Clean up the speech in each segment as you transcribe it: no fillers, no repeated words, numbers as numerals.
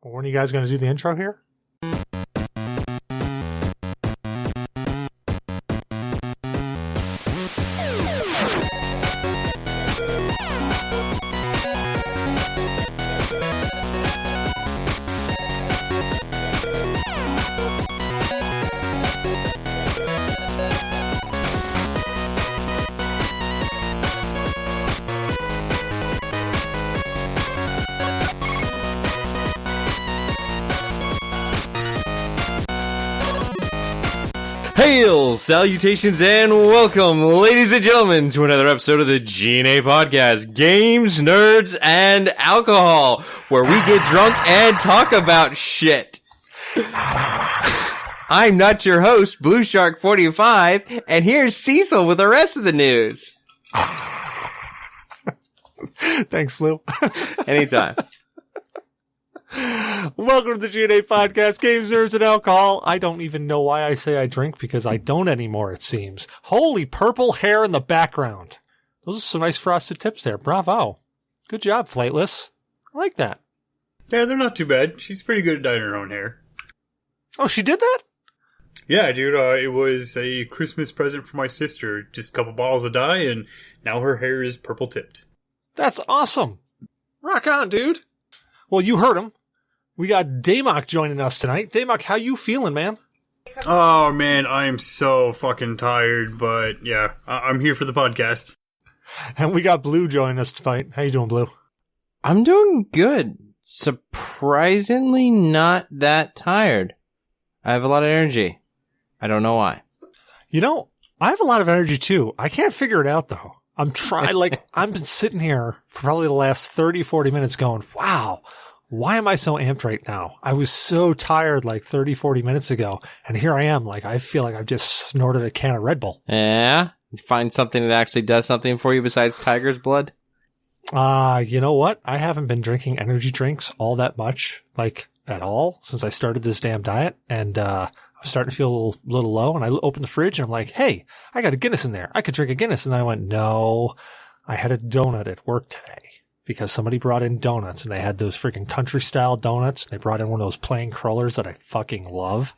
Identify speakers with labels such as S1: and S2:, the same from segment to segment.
S1: When are you guys going to do the intro here?
S2: Hail, salutations, and welcome, ladies and gentlemen, to another episode of the G.N.A podcast, Games, Nerds, and Alcohol, where we get drunk and talk about shit. I'm not your host, Blue Shark 45, and here's Cecil with the rest of the news.
S1: Thanks, Blue.
S2: Anytime.
S1: Welcome to the G.N.A podcast, Games, Nerds, and Alcohol. I don't even know why I say I drink, because I don't anymore, it seems. Holy purple hair in the background. Those are some nice frosted tips there. Bravo. Good job, Flightless. I like that.
S3: Yeah, they're not too bad. She's pretty good at dyeing her own hair.
S1: Oh, she did that?
S3: Yeah, dude, it was a Christmas present for my sister. Just a couple bottles of dye, and now her hair is purple tipped.
S1: That's awesome. Rock on, dude. Well, you heard him. We got Damok joining us tonight. Damok, how you feeling, man?
S3: Oh, man, I am so fucking tired, but yeah, I'm here for the podcast.
S1: And we got Blue joining us tonight. How you doing, Blue?
S2: I'm doing good. Surprisingly not that tired. I have a lot of energy. I don't know why.
S1: You know, I have a lot of energy too. I can't figure it out though. I'm been sitting here for probably the last 30, 40 minutes going, wow, why am I so amped right now? I was so tired like 30, 40 minutes ago. And here I am. Like, I feel like I've just snorted a can of Red Bull.
S2: Yeah? Find something that actually does something for you besides tiger's blood?
S1: You know what? I haven't been drinking energy drinks all that much, like at all, since I started this damn diet. And, I'm starting to feel a little low. And I opened the fridge and I'm like, hey, I got a Guinness in there. I could drink a Guinness. And then I went, no, I had a donut at work today because somebody brought in donuts and they had those freaking country style donuts. They brought in one of those plain crullers that I fucking love.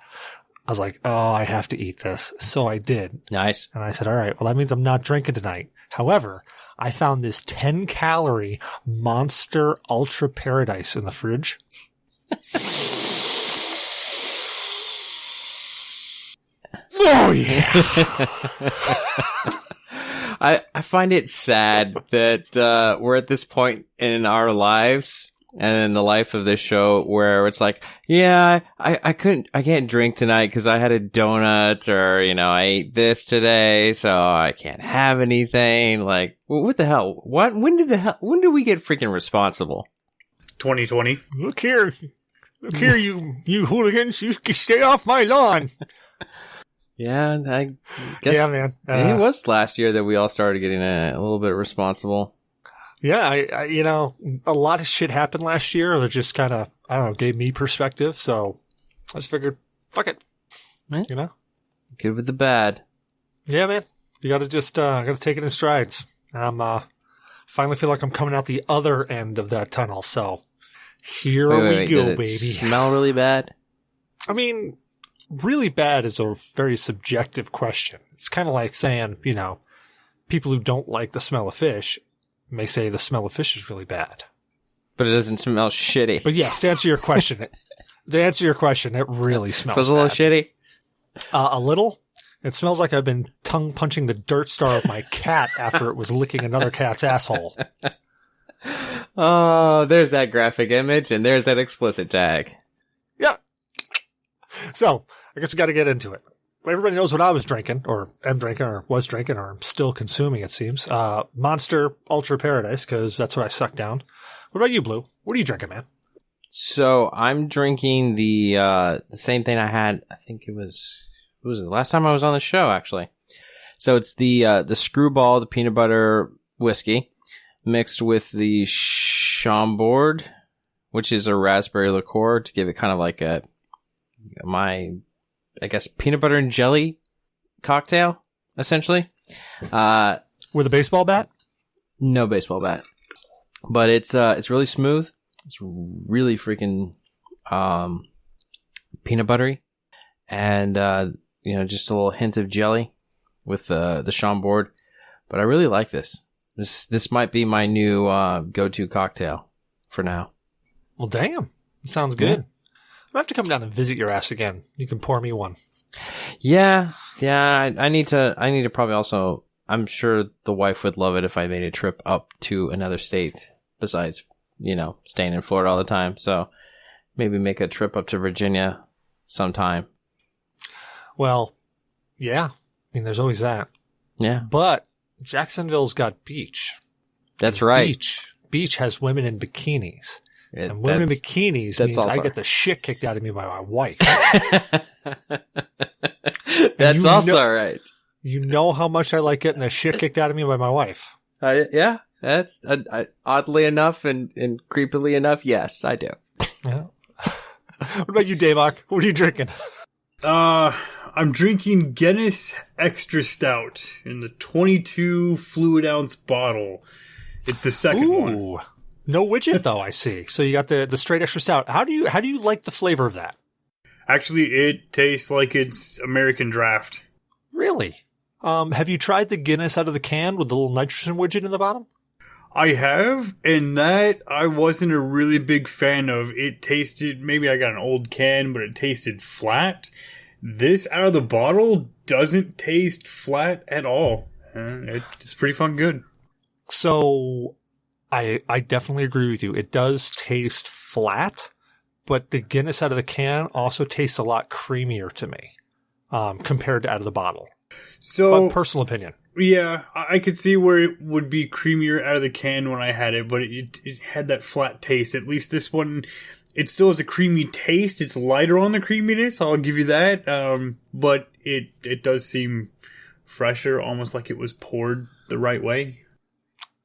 S1: I was like, oh, I have to eat this. So I did.
S2: Nice.
S1: And I said, all right, well, that means I'm not drinking tonight. However, I found this 10-calorie Monster Ultra Paradise in the fridge. Oh, yeah.
S2: I find it sad that we're at this point in our lives and in the life of this show where it's like, yeah, I can't drink tonight because I had a donut, or, you know, I ate this today, so I can't have anything. Like, what the hell? When did we get freaking responsible?
S3: 2020.
S1: Look here, you hooligans, you can stay off my lawn.
S2: Yeah, I guess.
S1: Yeah, man.
S2: It was last year that we all started getting a little bit responsible.
S1: Yeah, I you know, a lot of shit happened last year that just kind of, I don't know, gave me perspective. So I just figured, fuck it. You know?
S2: Good with the bad.
S1: Yeah, man. You gotta just, gotta take it in strides. I'm, finally feel like I'm coming out the other end of that tunnel. So here we go,
S2: Does it
S1: baby.
S2: Smell really bad?
S1: I mean, really bad is a very subjective question. It's kind of like saying, you know, people who don't like the smell of fish may say the smell of fish is really bad.
S2: But it doesn't smell shitty.
S1: But yes, to answer your question, it really smells
S2: Smells a little shitty?
S1: A little. It smells like I've been tongue punching the dirt star of my cat after it was licking another cat's asshole.
S2: Oh, there's that graphic image, and there's that explicit tag.
S1: Yeah. So, I guess we got to get into it. Everybody knows what I was drinking, or am drinking, or was drinking, or I'm still consuming, it seems. Monster Ultra Paradise, because that's what I sucked down. What about you, Blue? What are you drinking, man?
S2: So, I'm drinking the same thing I had, I think it was the last time I was on the show, actually. So, it's the Screwball, the peanut butter whiskey, mixed with the Chambord, which is a raspberry liqueur, to give it kind of like I guess, peanut butter and jelly cocktail, essentially.
S1: With a baseball bat?
S2: No baseball bat. But it's really smooth. It's really freaking peanut buttery, and just a little hint of jelly with the Chambord. But I really like this. This might be my new go-to cocktail for now.
S1: Well, damn. Sounds good. I'll have to come down and visit your ass again. You can pour me one.
S2: Yeah. I need to probably also. I'm sure the wife would love it if I made a trip up to another state besides, staying in Florida all the time. So maybe make a trip up to Virginia sometime.
S1: Well, yeah. I mean, there's always that.
S2: Yeah.
S1: But Jacksonville's got beach.
S2: That's right.
S1: Beach has women in bikinis. And women in bikinis means I get the shit kicked out of me by my wife.
S2: That's also right.
S1: You know how much I like getting the shit kicked out of me by my wife.
S2: Yeah. That's oddly enough and creepily enough, yes, I do.
S1: Yeah. What about you, Damok? What are you drinking?
S3: I'm drinking Guinness Extra Stout in the 22 fluid ounce bottle. It's the second one.
S1: No widget though, I see. So you got the straight extra stout. How do you like the flavor of that?
S3: Actually, it tastes like it's American Draft.
S1: Really? Have you tried the Guinness out of the can with the little nitrogen widget in the bottom?
S3: I have, and that I wasn't a really big fan of. It tasted, maybe I got an old can, but it tasted flat. This out of the bottle doesn't taste flat at all. It's pretty fucking good.
S1: So I definitely agree with you. It does taste flat, but the Guinness out of the can also tastes a lot creamier to me compared to out of the bottle.
S3: So,
S1: but personal opinion.
S3: Yeah, I could see where it would be creamier out of the can when I had it, but it had that flat taste. At least this one, it still has a creamy taste. It's lighter on the creaminess, I'll give you that. But it does seem fresher, almost like it was poured the right way.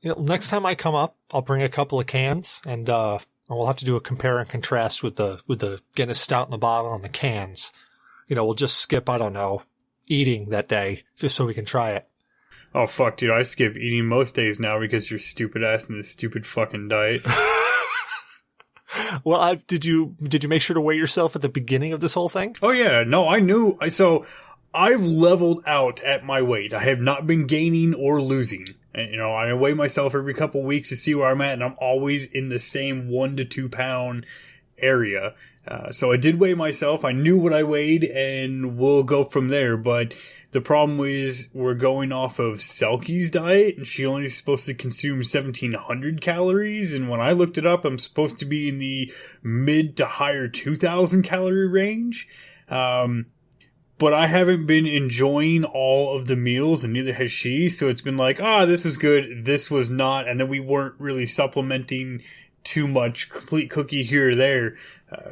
S1: Next time I come up, I'll bring a couple of cans, and we'll have to do a compare and contrast with the Guinness Stout in the bottle and the cans. We'll just skip, I don't know, eating that day just so we can try it.
S3: Oh, fuck, dude. I skip eating most days now because you're stupid ass in this stupid fucking diet.
S1: Well, did you make sure to weigh yourself at the beginning of this whole thing?
S3: Oh, yeah. No, I knew. So I've leveled out at my weight. I have not been gaining or losing. And, I weigh myself every couple weeks to see where I'm at, and I'm always in the same 1 to 2 pound area. So I did weigh myself. I knew what I weighed, and we'll go from there. But the problem is we're going off of Selkie's diet, and she only is supposed to consume 1,700 calories. And when I looked it up, I'm supposed to be in the mid to higher 2,000 calorie range. But I haven't been enjoying all of the meals, and neither has she. So it's been like, this was good, this was not. And then we weren't really supplementing too much, complete cookie here or there.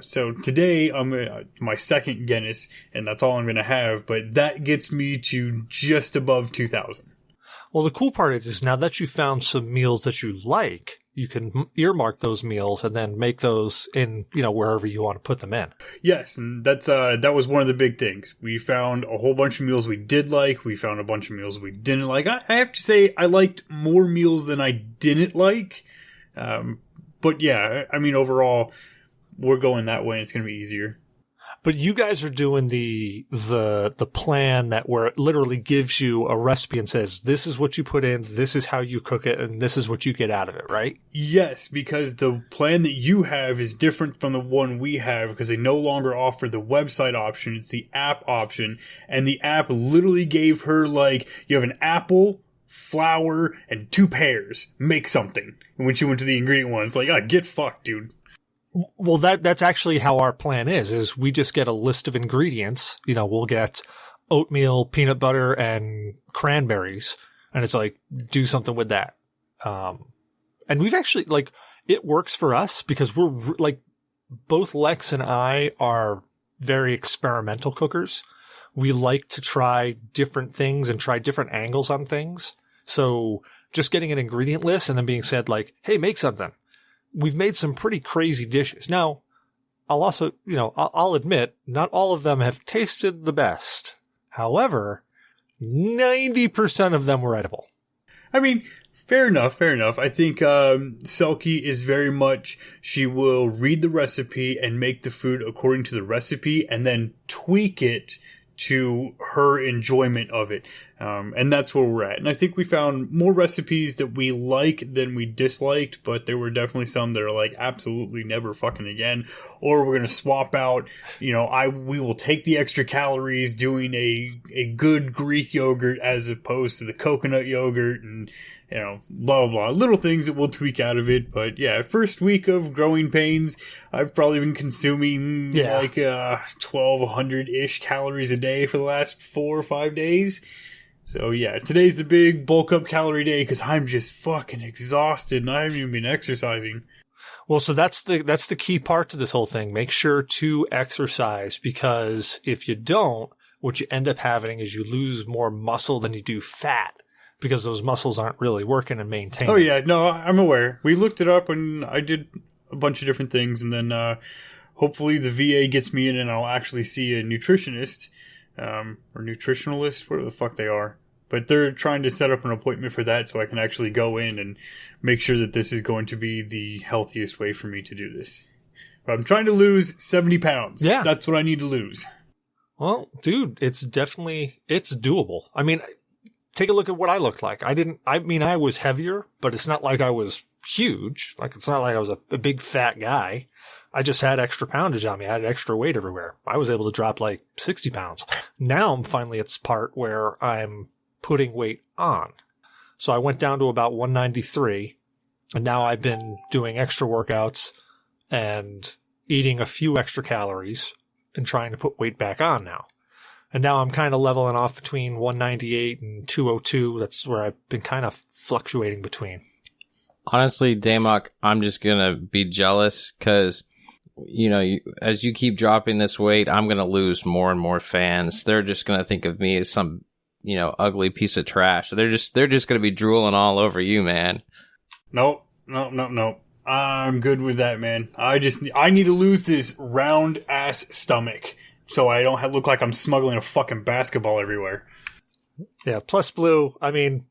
S3: So today I'm my second Guinness, and that's all I'm going to have. But that gets me to just above 2,000.
S1: Well, the cool part is now that you found some meals that you like, you can earmark those meals and then make those in, wherever you want to put them in.
S3: Yes, and that was one of the big things. We found a whole bunch of meals we did like. We found a bunch of meals we didn't like. I have to say I liked more meals than I didn't like. But yeah, I mean, overall, we're going that way, and it's going to be easier.
S1: But you guys are doing the plan that where it literally gives you a recipe and says, this is what you put in, this is how you cook it, and this is what you get out of it, right?
S3: Yes, because the plan that you have is different from the one we have because they no longer offer the website option. It's the app option. And the app literally gave her, you have an apple, flour, and 2 pears. Make something. And when she went to the ingredient one, it's like, get fucked, dude.
S1: Well, that's actually how our plan is we just get a list of ingredients. We'll get oatmeal, peanut butter, and cranberries. And it's like, do something with that. And we've actually, it works for us because we're both Lex and I are very experimental cookers. We like to try different things and try different angles on things. So just getting an ingredient list and then being said hey, make something. We've made some pretty crazy dishes. Now, I'll also, I'll admit, not all of them have tasted the best. However, 90% of them were edible.
S3: I mean, Fair enough, fair enough. I think Selkie is very much, she will read the recipe and make the food according to the recipe and then tweak it to her enjoyment of it. And that's where we're at. And I think we found more recipes that we like than we disliked, but there were definitely some that are like, absolutely never fucking again. Or we're going to swap out, we will take the extra calories doing a good Greek yogurt as opposed to the coconut yogurt and, blah, blah, blah. Little things that we'll tweak out of it. But yeah, first week of growing pains, I've probably been consuming 1,200-ish calories a day for the last 4 or 5 days. So yeah, today's the big bulk up calorie day because I'm just fucking exhausted and I haven't even been exercising.
S1: Well, so that's the key part to this whole thing. Make sure to exercise, because if you don't, what you end up having is you lose more muscle than you do fat, because those muscles aren't really working and maintaining.
S3: Oh yeah, no, I'm aware. We looked it up and I did a bunch of different things, and then hopefully the VA gets me in and I'll actually see a nutritionist. Or nutritionalist, whatever the fuck they are. But they're trying to set up an appointment for that so I can actually go in and make sure that this is going to be the healthiest way for me to do this. But I'm trying to lose 70 pounds.
S1: Yeah.
S3: That's what I need to lose.
S1: Well, dude, it's doable. I mean, take a look at what I looked like. I was heavier, but it's not like I was huge. Like, it's not like I was a big fat guy. I just had extra poundage on me. I had extra weight everywhere. I was able to drop like 60 pounds. Now I'm finally at this part where I'm putting weight on. So I went down to about 193, and now I've been doing extra workouts and eating a few extra calories and trying to put weight back on now. And now I'm kind of leveling off between 198 and 202. That's where I've been kind of fluctuating between.
S2: Honestly, Damok, I'm just going to be jealous because, as you keep dropping this weight, I'm going to lose more and more fans. They're just going to think of me as some, ugly piece of trash. They're just going to be drooling all over you, man.
S3: Nope. I'm good with that, man. I need to lose this round ass stomach so I don't look like I'm smuggling a fucking basketball everywhere.
S1: Yeah. Plus, Blue, I mean,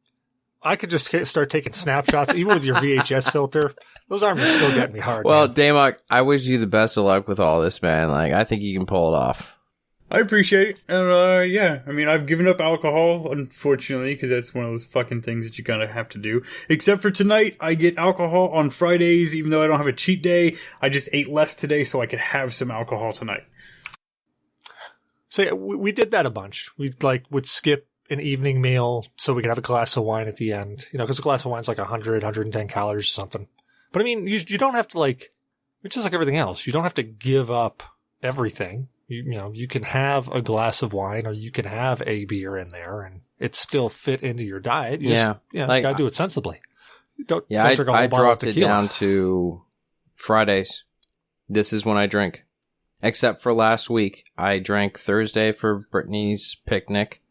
S1: I could just start taking snapshots, even with your VHS filter. Those arms are still getting me hard.
S2: Well,
S1: man.
S2: Damok, I wish you the best of luck with all this, man. Like, I think you can pull it off.
S3: I appreciate it. And, yeah, I mean, I've given up alcohol, unfortunately, because that's one of those fucking things that you kind of have to do. Except for tonight, I get alcohol on Fridays, even though I don't have a cheat day. I just ate less today so I could have some alcohol tonight.
S1: So, yeah, we did that a bunch. We, would skip an evening meal so we could have a glass of wine at the end, because a glass of wine's like 100, 110 calories or something. But I mean, you don't have to it's just like everything else. You don't have to give up everything. You can have a glass of wine or you can have a beer in there and it still fit into your diet. You gotta do it sensibly. Don't drink a whole
S2: I
S1: bottle
S2: dropped
S1: of
S2: it
S1: tequila.
S2: down to Fridays. This is when I drink. Except for last week. I drank Thursday for Brittany's picnic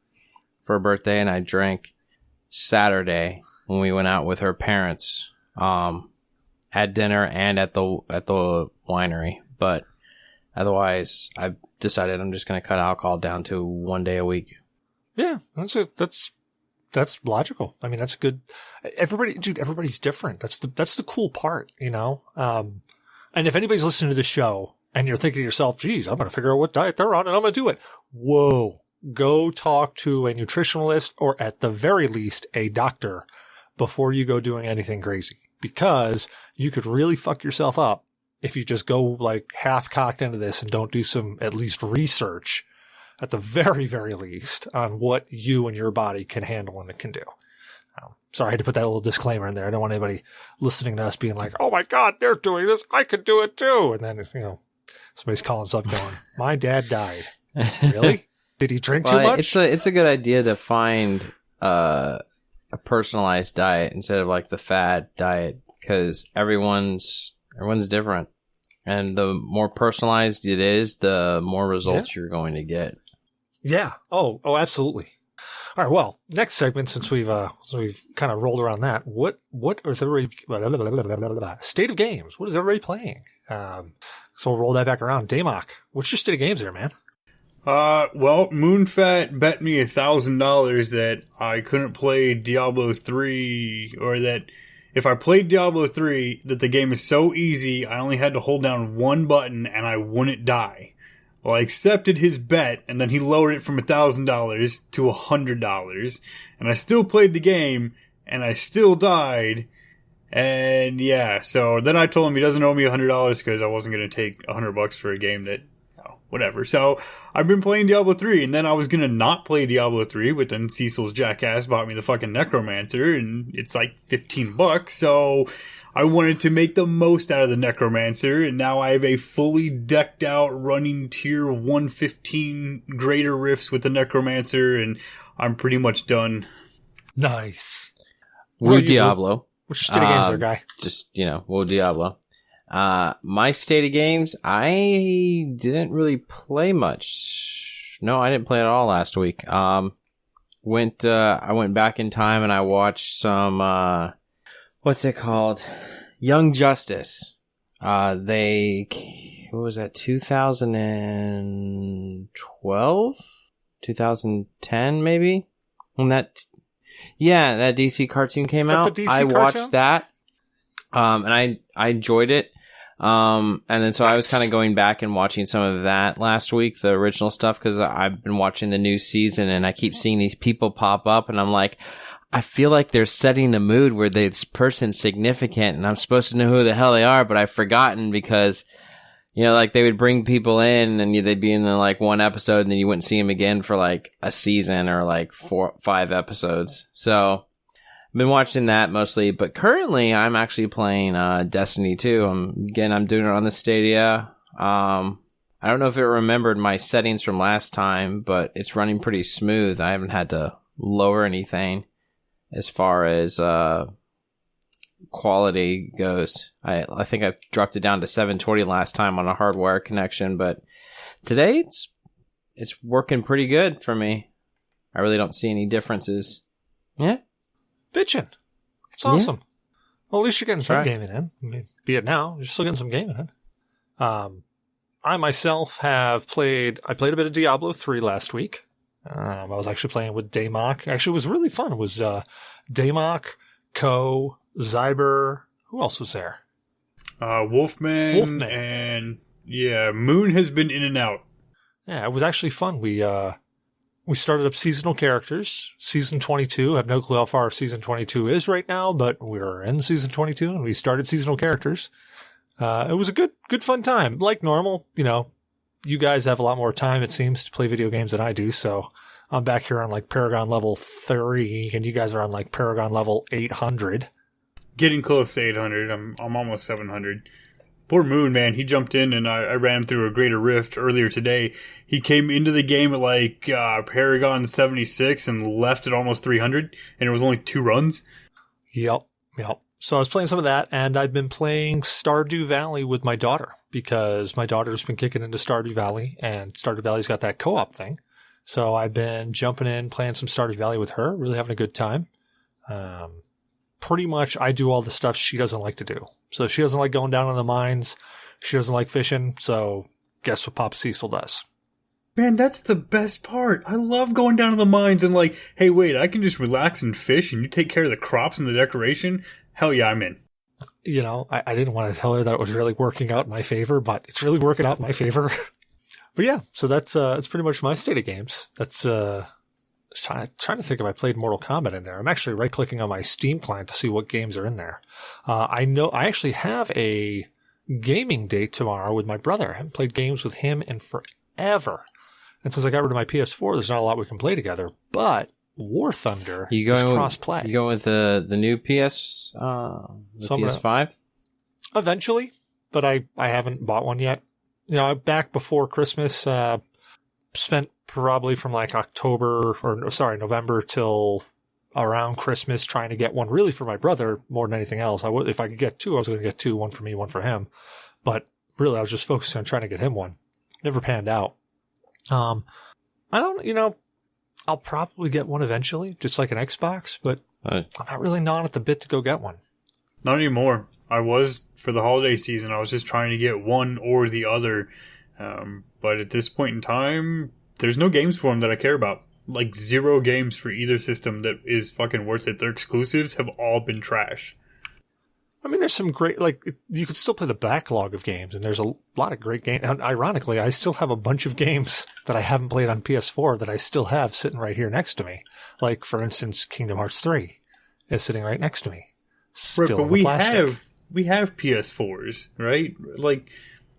S2: for her birthday, and I drank Saturday when we went out with her parents at dinner and at the winery. But otherwise, I've decided I'm just going to cut alcohol down to 1 day a week.
S1: Yeah, that's logical. I mean, that's good. Everybody's different. That's the cool part, And if anybody's listening to the show and you're thinking to yourself, geez, I'm going to figure out what diet they're on and I'm going to do it. Whoa. Go talk to a nutritionalist or at the very least a doctor before you go doing anything crazy, because you could really fuck yourself up if you just go half cocked into this and don't do some at least research at the very, very least on what you and your body can handle and it can do. Sorry, I had to put that little disclaimer in there. I don't want anybody listening to us being like, oh my God, they're doing this. I could do it too. And then, somebody's calling us up going, my dad died. Really? Did he drink too much?
S2: It's a good idea to find a personalized diet instead of the fad diet, because everyone's different, and the more personalized it is, the more results you're going to get. Yeah. Oh, absolutely. All right. Well, next segment, since we've kind of rolled around that, what is everybody? State of games. What is everybody playing? So we'll roll that back around. Damok, what's your state of games there, man?
S3: Well, Moonfat bet me $1,000 that I couldn't play Diablo 3, or that if I played Diablo 3, that the game is so easy, I only had to hold down one button and I wouldn't die. Well, I accepted his bet, and then he lowered it from $1,000 to $100, and I still played the game, and I still died, and yeah, so then I told him he doesn't owe me $100 because I wasn't going to take $100 for a game that, whatever. So I've been playing Diablo 3, and then I was going to not play Diablo 3, but then Cecil's jackass bought me the fucking Necromancer, and it's like $15, so I wanted to make the most out of the Necromancer, and now I have a fully decked out running tier 115 greater rifts with the Necromancer, and I'm pretty much done.
S1: Nice.
S2: Woo Diablo.
S1: Which state of games are, guy?
S2: Just, woo Diablo. My state of games, I didn't really play much. No, I didn't play at all last week. I went back in time and I watched some, what's it called? Young Justice. What was that? 2012? 2010 maybe? When that DC cartoon came out. I watched that. And I enjoyed it. And then so I was kind of going back and watching some of that last week, the original stuff, because I've been watching the new season and I keep seeing these people pop up and I'm like, I feel like they're setting the mood where this person's significant and I'm supposed to know who the hell they are, but I've forgotten because, like they would bring people in and they'd be in like one episode and then you wouldn't see them again for like a season or like 4-5 episodes. So I've been watching that mostly, but currently I'm actually playing Destiny 2. I'm doing it on the Stadia. I don't know if it remembered my settings from last time, but it's running pretty smooth. I haven't had to lower anything as far as quality goes. I think I dropped it down to 720 last time on a hardwire connection, but today it's working pretty good for me. I really don't see any differences. Yeah.
S1: Bitchin'. It's awesome. Yeah. Well, at least you're getting some gaming in. I mean, be it now, you're still getting some gaming in. I myself have played a bit of Diablo 3 last week. I was actually playing with Damok. Actually, it was really fun. It was Damok, Ko, Zyber. Who else was there?
S3: Wolfman. And yeah, Moon has been in and out.
S1: Yeah, it was actually fun. We started up seasonal characters. Season 22. I have no clue how far Season 22 is right now, but we're in Season 22 and we started seasonal characters. It was a good fun time. Like normal, you guys have a lot more time, it seems, to play video games than I do, so I'm back here on like Paragon level 3, and you guys are on like Paragon level 800.
S3: Getting close to 800. I'm almost 700. Poor Moon, man. He jumped in, and I ran through a greater rift earlier today. He came into the game at like Paragon 76 and left at almost 300, and it was only 2 runs.
S1: Yep. So I was playing some of that, and I've been playing Stardew Valley with my daughter, because my daughter's been kicking into Stardew Valley, and Stardew Valley's got that co-op thing. So I've been jumping in, playing some Stardew Valley with her, really having a good time. Pretty much I do all the stuff she doesn't like to do. So she doesn't like going down in the mines. She doesn't like fishing. So guess what Papa Cecil does?
S3: Man, that's the best part. I love going down to the mines and like, hey, wait, I can just relax and fish and you take care of the crops and the decoration. Hell yeah, I'm in.
S1: I didn't want to tell her that it was really working out in my favor, but it's really working out in my favor. But yeah, so that's pretty much my state of games. That's trying to think if I played Mortal Kombat in there. I'm actually right-clicking on my Steam client to see what games are in there. I know I actually have a gaming date tomorrow with my brother. I haven't played games with him in forever. And since I got rid of my PS4, there's not a lot we can play together. But War Thunder is cross-play.
S2: You going with the new PS5?
S1: Eventually, but I haven't bought one yet. Back before Christmas, spent probably from like November till around Christmas trying to get one really for my brother more than anything else. If I could get 2, I was going to get 2, one for me, one for him. But really, I was just focusing on trying to get him one. Never panned out. I'll probably get one eventually, just like an Xbox, but I'm not really gnawing at the bit to go get one.
S3: Not anymore. I was for the holiday season. I was just trying to get one or the other. But at this point in time, there's no games for them that I care about. Like, 0 games for either system that is fucking worth it. Their exclusives have all been trash.
S1: I mean, there's some great, like, you could still play the backlog of games, and there's a lot of great games. And ironically, I still have a bunch of games that I haven't played on PS4 that I still have sitting right here next to me. Like, for instance, Kingdom Hearts 3 is sitting right next to me. Still
S3: Right, but we have PS4s, right? Like,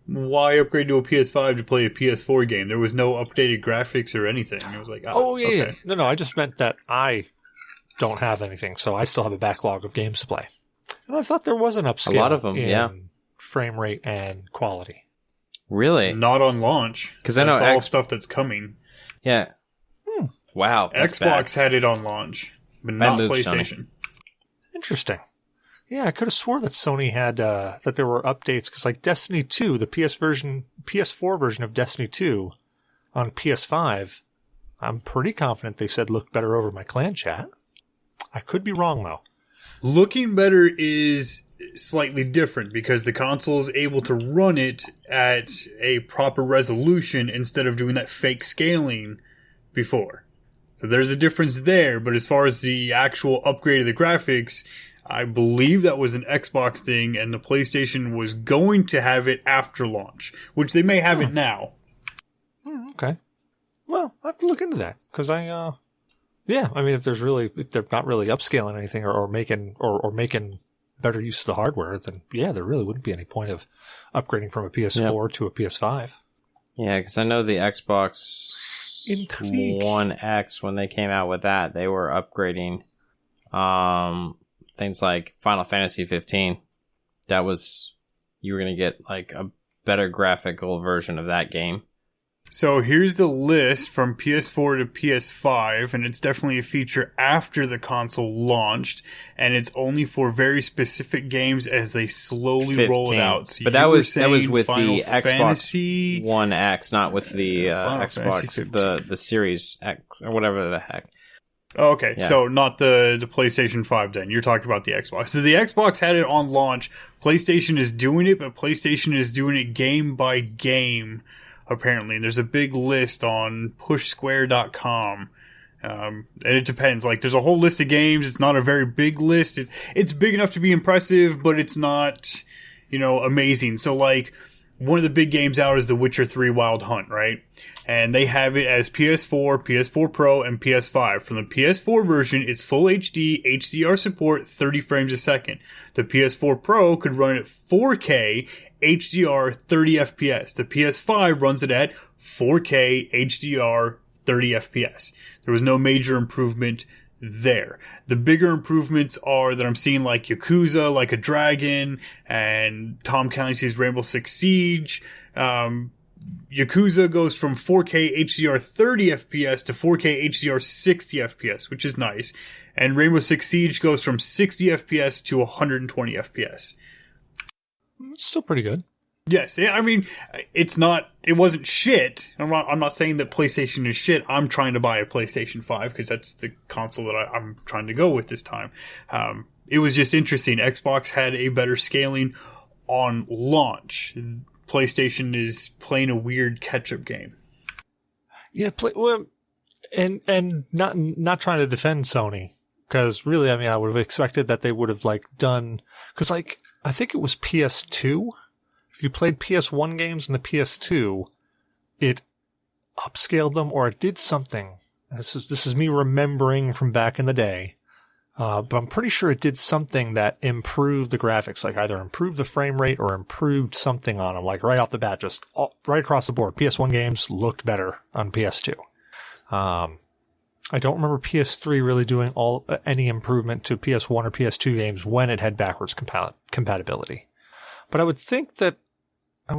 S3: why upgrade to a PS5 to play a PS4 game? There was no updated graphics or anything. It was like,
S1: yeah. No, I just meant that I don't have anything, so I still have a backlog of games to play. And I thought there was an upscale.
S2: A lot of them, in
S1: frame rate and quality.
S2: Really?
S3: Not on launch.
S2: Because I know
S3: all stuff that's coming.
S2: Yeah. Wow.
S3: Xbox had it on launch, but not PlayStation.
S1: Interesting. Yeah, I could have swore that Sony had that there were updates because, like, Destiny 2, the PS4 version of Destiny 2 on PS5, I'm pretty confident they said looked better over my clan chat. I could be wrong though.
S3: Looking better is slightly different because the console is able to run it at a proper resolution instead of doing that fake scaling before. So there's a difference there, but as far as the actual upgrade of the graphics, I believe that was an Xbox thing, and the PlayStation was going to have it after launch, which they may have it now.
S1: Okay. Well, I have to look into that, because I mean, if they're not really upscaling anything or making better use of the hardware, then yeah, there really wouldn't be any point of upgrading from a PS4 to a PS5.
S2: Yeah, because I know the Xbox One X, when they came out with that, they were upgrading things like Final Fantasy 15. That was, you were going to get like a better graphical version of that game.
S3: So here's the list from PS4 to PS5, and it's definitely a feature after the console launched, and it's only for very specific games as they slowly
S2: 15.
S3: Roll it out. So
S2: but that was with
S3: Final
S2: the
S3: Fantasy,
S2: Xbox One X, not with the Xbox, the Series X, or whatever the heck.
S3: Oh, okay,
S2: Yeah.
S3: So not the PlayStation 5 then. You're talking about the Xbox. So the Xbox had it on launch. PlayStation is doing it, but PlayStation is doing it game by game, apparently. And there's a big list on pushsquare.com. And it depends. Like, there's a whole list of games. It's not a very big list. It's big enough to be impressive, but it's not, amazing. So, like, one of the big games out is The Witcher 3 Wild Hunt, right? And they have it as PS4, PS4 Pro, and PS5. From the PS4 version, it's full HD, HDR support, 30 frames a second. The PS4 Pro could run at 4K, HDR, 30 FPS. The PS5 runs it at 4K, HDR, 30 FPS. There was no major improvement there. The bigger improvements are that I'm seeing, like Yakuza, Like a Dragon, and Tom Clancy's Rainbow Six Siege. Yakuza goes from 4K HDR 30 FPS to 4K HDR 60 FPS, which is nice. And Rainbow Six Siege goes from 60 FPS to 120 FPS.
S1: It's still pretty good.
S3: Yes, I mean, it wasn't shit. I'm not saying that PlayStation is shit. I'm trying to buy a PlayStation 5 because that's the console that I'm trying to go with this time. It was just interesting. Xbox had a better scaling on launch. PlayStation is playing a weird catch-up game.
S1: Yeah, and not trying to defend Sony, because really, I mean, I would have expected that they would have done, because I think it was PS2. If you played PS1 games in the PS2, it upscaled them or it did something. This is me remembering from back in the day. But I'm pretty sure it did something that improved the graphics, like either improved the frame rate or improved something on them, like right off the bat, just right across the board. PS1 games looked better on PS2. I don't remember PS3 really doing any improvement to PS1 or PS2 games when it had backwards compatibility. But I would think that I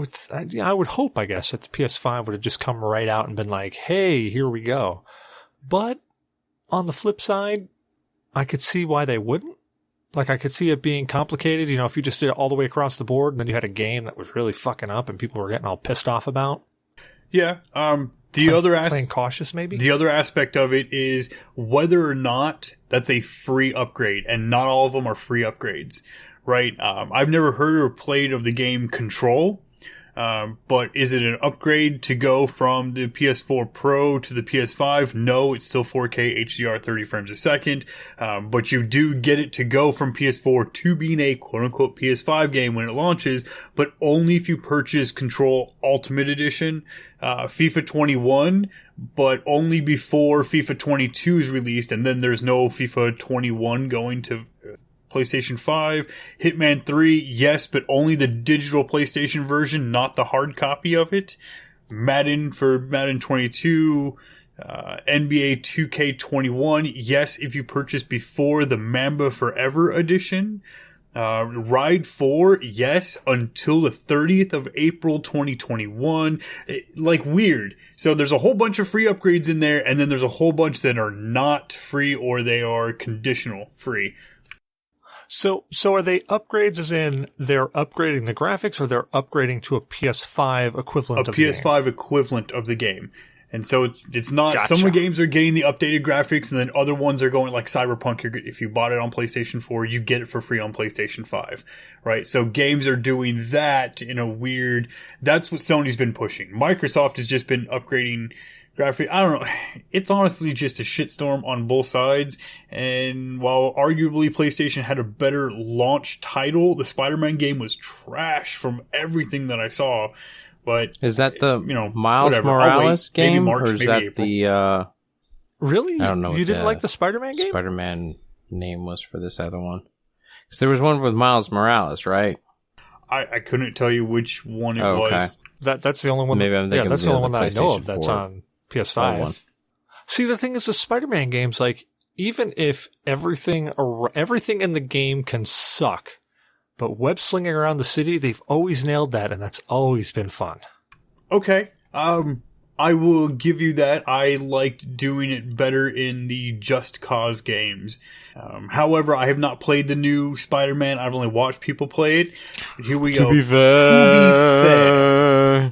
S1: would hope, I guess, that the PS5 would have just come right out and been like, hey, here we go. But on the flip side, I could see why they wouldn't. Like, I could see it being complicated, if you just did it all the way across the board and then you had a game that was really fucking up and people were getting all pissed off about. Yeah. Playing cautious, maybe?
S3: The other aspect of it is whether or not that's a free upgrade, and not all of them are free upgrades, right? I've never heard or played of the game Control. But is it an upgrade to go from the PS4 Pro to the PS5? No, it's still 4K HDR 30 frames a second. But you do get it to go from PS4 to being a quote-unquote PS5 game when it launches, but only if you purchase Control Ultimate Edition, FIFA 21, but only before FIFA 22 is released, and then there's no FIFA 21 going to PlayStation 5. Hitman 3, yes, but only the digital PlayStation version, not the hard copy of it. Madden for Madden 22, NBA 2K21, yes, if you purchase before the Mamba Forever edition. Ride 4, yes, until the 30th of April 2021. Weird. So there's a whole bunch of free upgrades in there, and then there's a whole bunch that are not free or they are conditional free.
S1: So are they upgrades as in they're upgrading the graphics, or they're upgrading to a PS5 equivalent of the game?
S3: A PS5 equivalent of the game. And so it's not,
S1: Gotcha.
S3: Some games are getting the updated graphics, and then other ones are going like Cyberpunk. If you bought it on PlayStation 4, you get it for free on PlayStation 5, right? So games are doing that in a weird, that's what Sony's been pushing. Microsoft has just been upgrading graphics. I don't know. It's honestly just a shitstorm on both sides. And while arguably PlayStation had a better launch title, the Spider-Man game was trash from everything that I saw. But
S2: is that the Miles
S3: whatever.
S2: Morales game,
S3: maybe March,
S2: or is
S3: maybe
S2: that
S3: April.
S2: the?
S1: Really?
S2: I don't know.
S1: You didn't like the Spider-Man game?
S2: Spider-Man name was for this other one, because there was one with Miles Morales, right?
S3: I couldn't tell you which one it was.
S1: That's the only one.
S2: Maybe I'm thinking
S1: that's the only one that I know
S2: PlayStation
S1: of that's
S2: 4
S1: on PS5. See, the thing is, the Spider-Man games, like, even if everything in the game can suck, but web slinging around the city, they've always nailed that, and that's always been fun.
S3: Okay. I will give you that. I liked doing it better in the Just Cause games. However, I have not played the new Spider-Man. I've only watched people play it. But here we go.
S2: To be fair.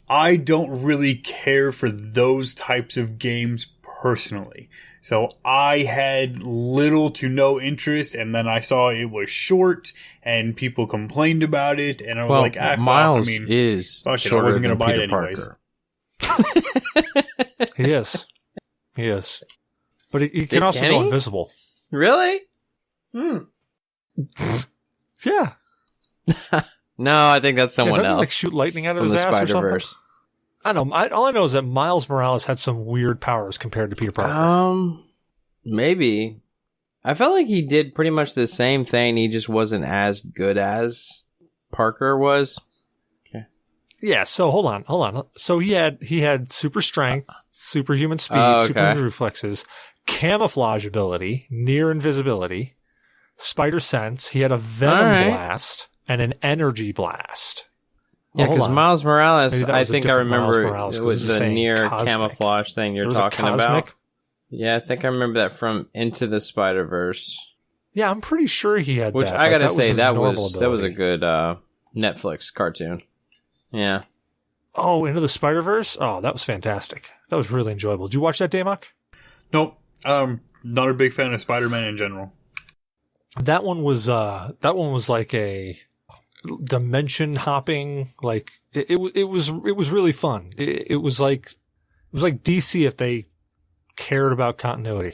S3: I don't really care for those types of games personally. So I had little to no interest, and then I saw it was short, and people complained about it, and I was like,
S2: Miles is shorter
S3: I wasn't
S2: than
S3: going to buy
S2: Peter
S3: it anyways.
S2: Parker.
S1: He is. But he can also go invisible.
S2: Really?
S1: Yeah.
S2: No, I think that's someone
S1: doesn't he,
S2: else.
S1: like, shoot lightning out of
S2: from
S1: his
S2: the
S1: ass or something?
S2: Spider-Verse.
S1: I don't know. All I know is that Miles Morales had some weird powers compared to Peter Parker.
S2: Maybe. I felt like he did pretty much the same thing. He just wasn't as good as Parker was. Okay.
S1: Yeah. So hold on. So he had super strength, superhuman speed,
S2: okay.
S1: superhuman reflexes, camouflage ability, near invisibility, spider sense. He had a venom blast and an energy blast.
S2: Yeah, because Miles Morales, I think I remember
S1: Morales,
S2: it was the near camouflage thing you're talking about. Yeah, I think I remember that from Into the Spider-Verse.
S1: Yeah, I'm pretty sure he had
S2: which
S1: that.
S2: I gotta
S1: that
S2: say,
S1: was
S2: that was a good Netflix cartoon. Yeah.
S1: Oh, Into the Spider-Verse? Oh, that was fantastic. That was really enjoyable. Did you watch that, Damok?
S3: Nope. Not a big fan of Spider-Man in general.
S1: That one was like a dimension hopping, like it was really fun. It was like DC if they cared about continuity.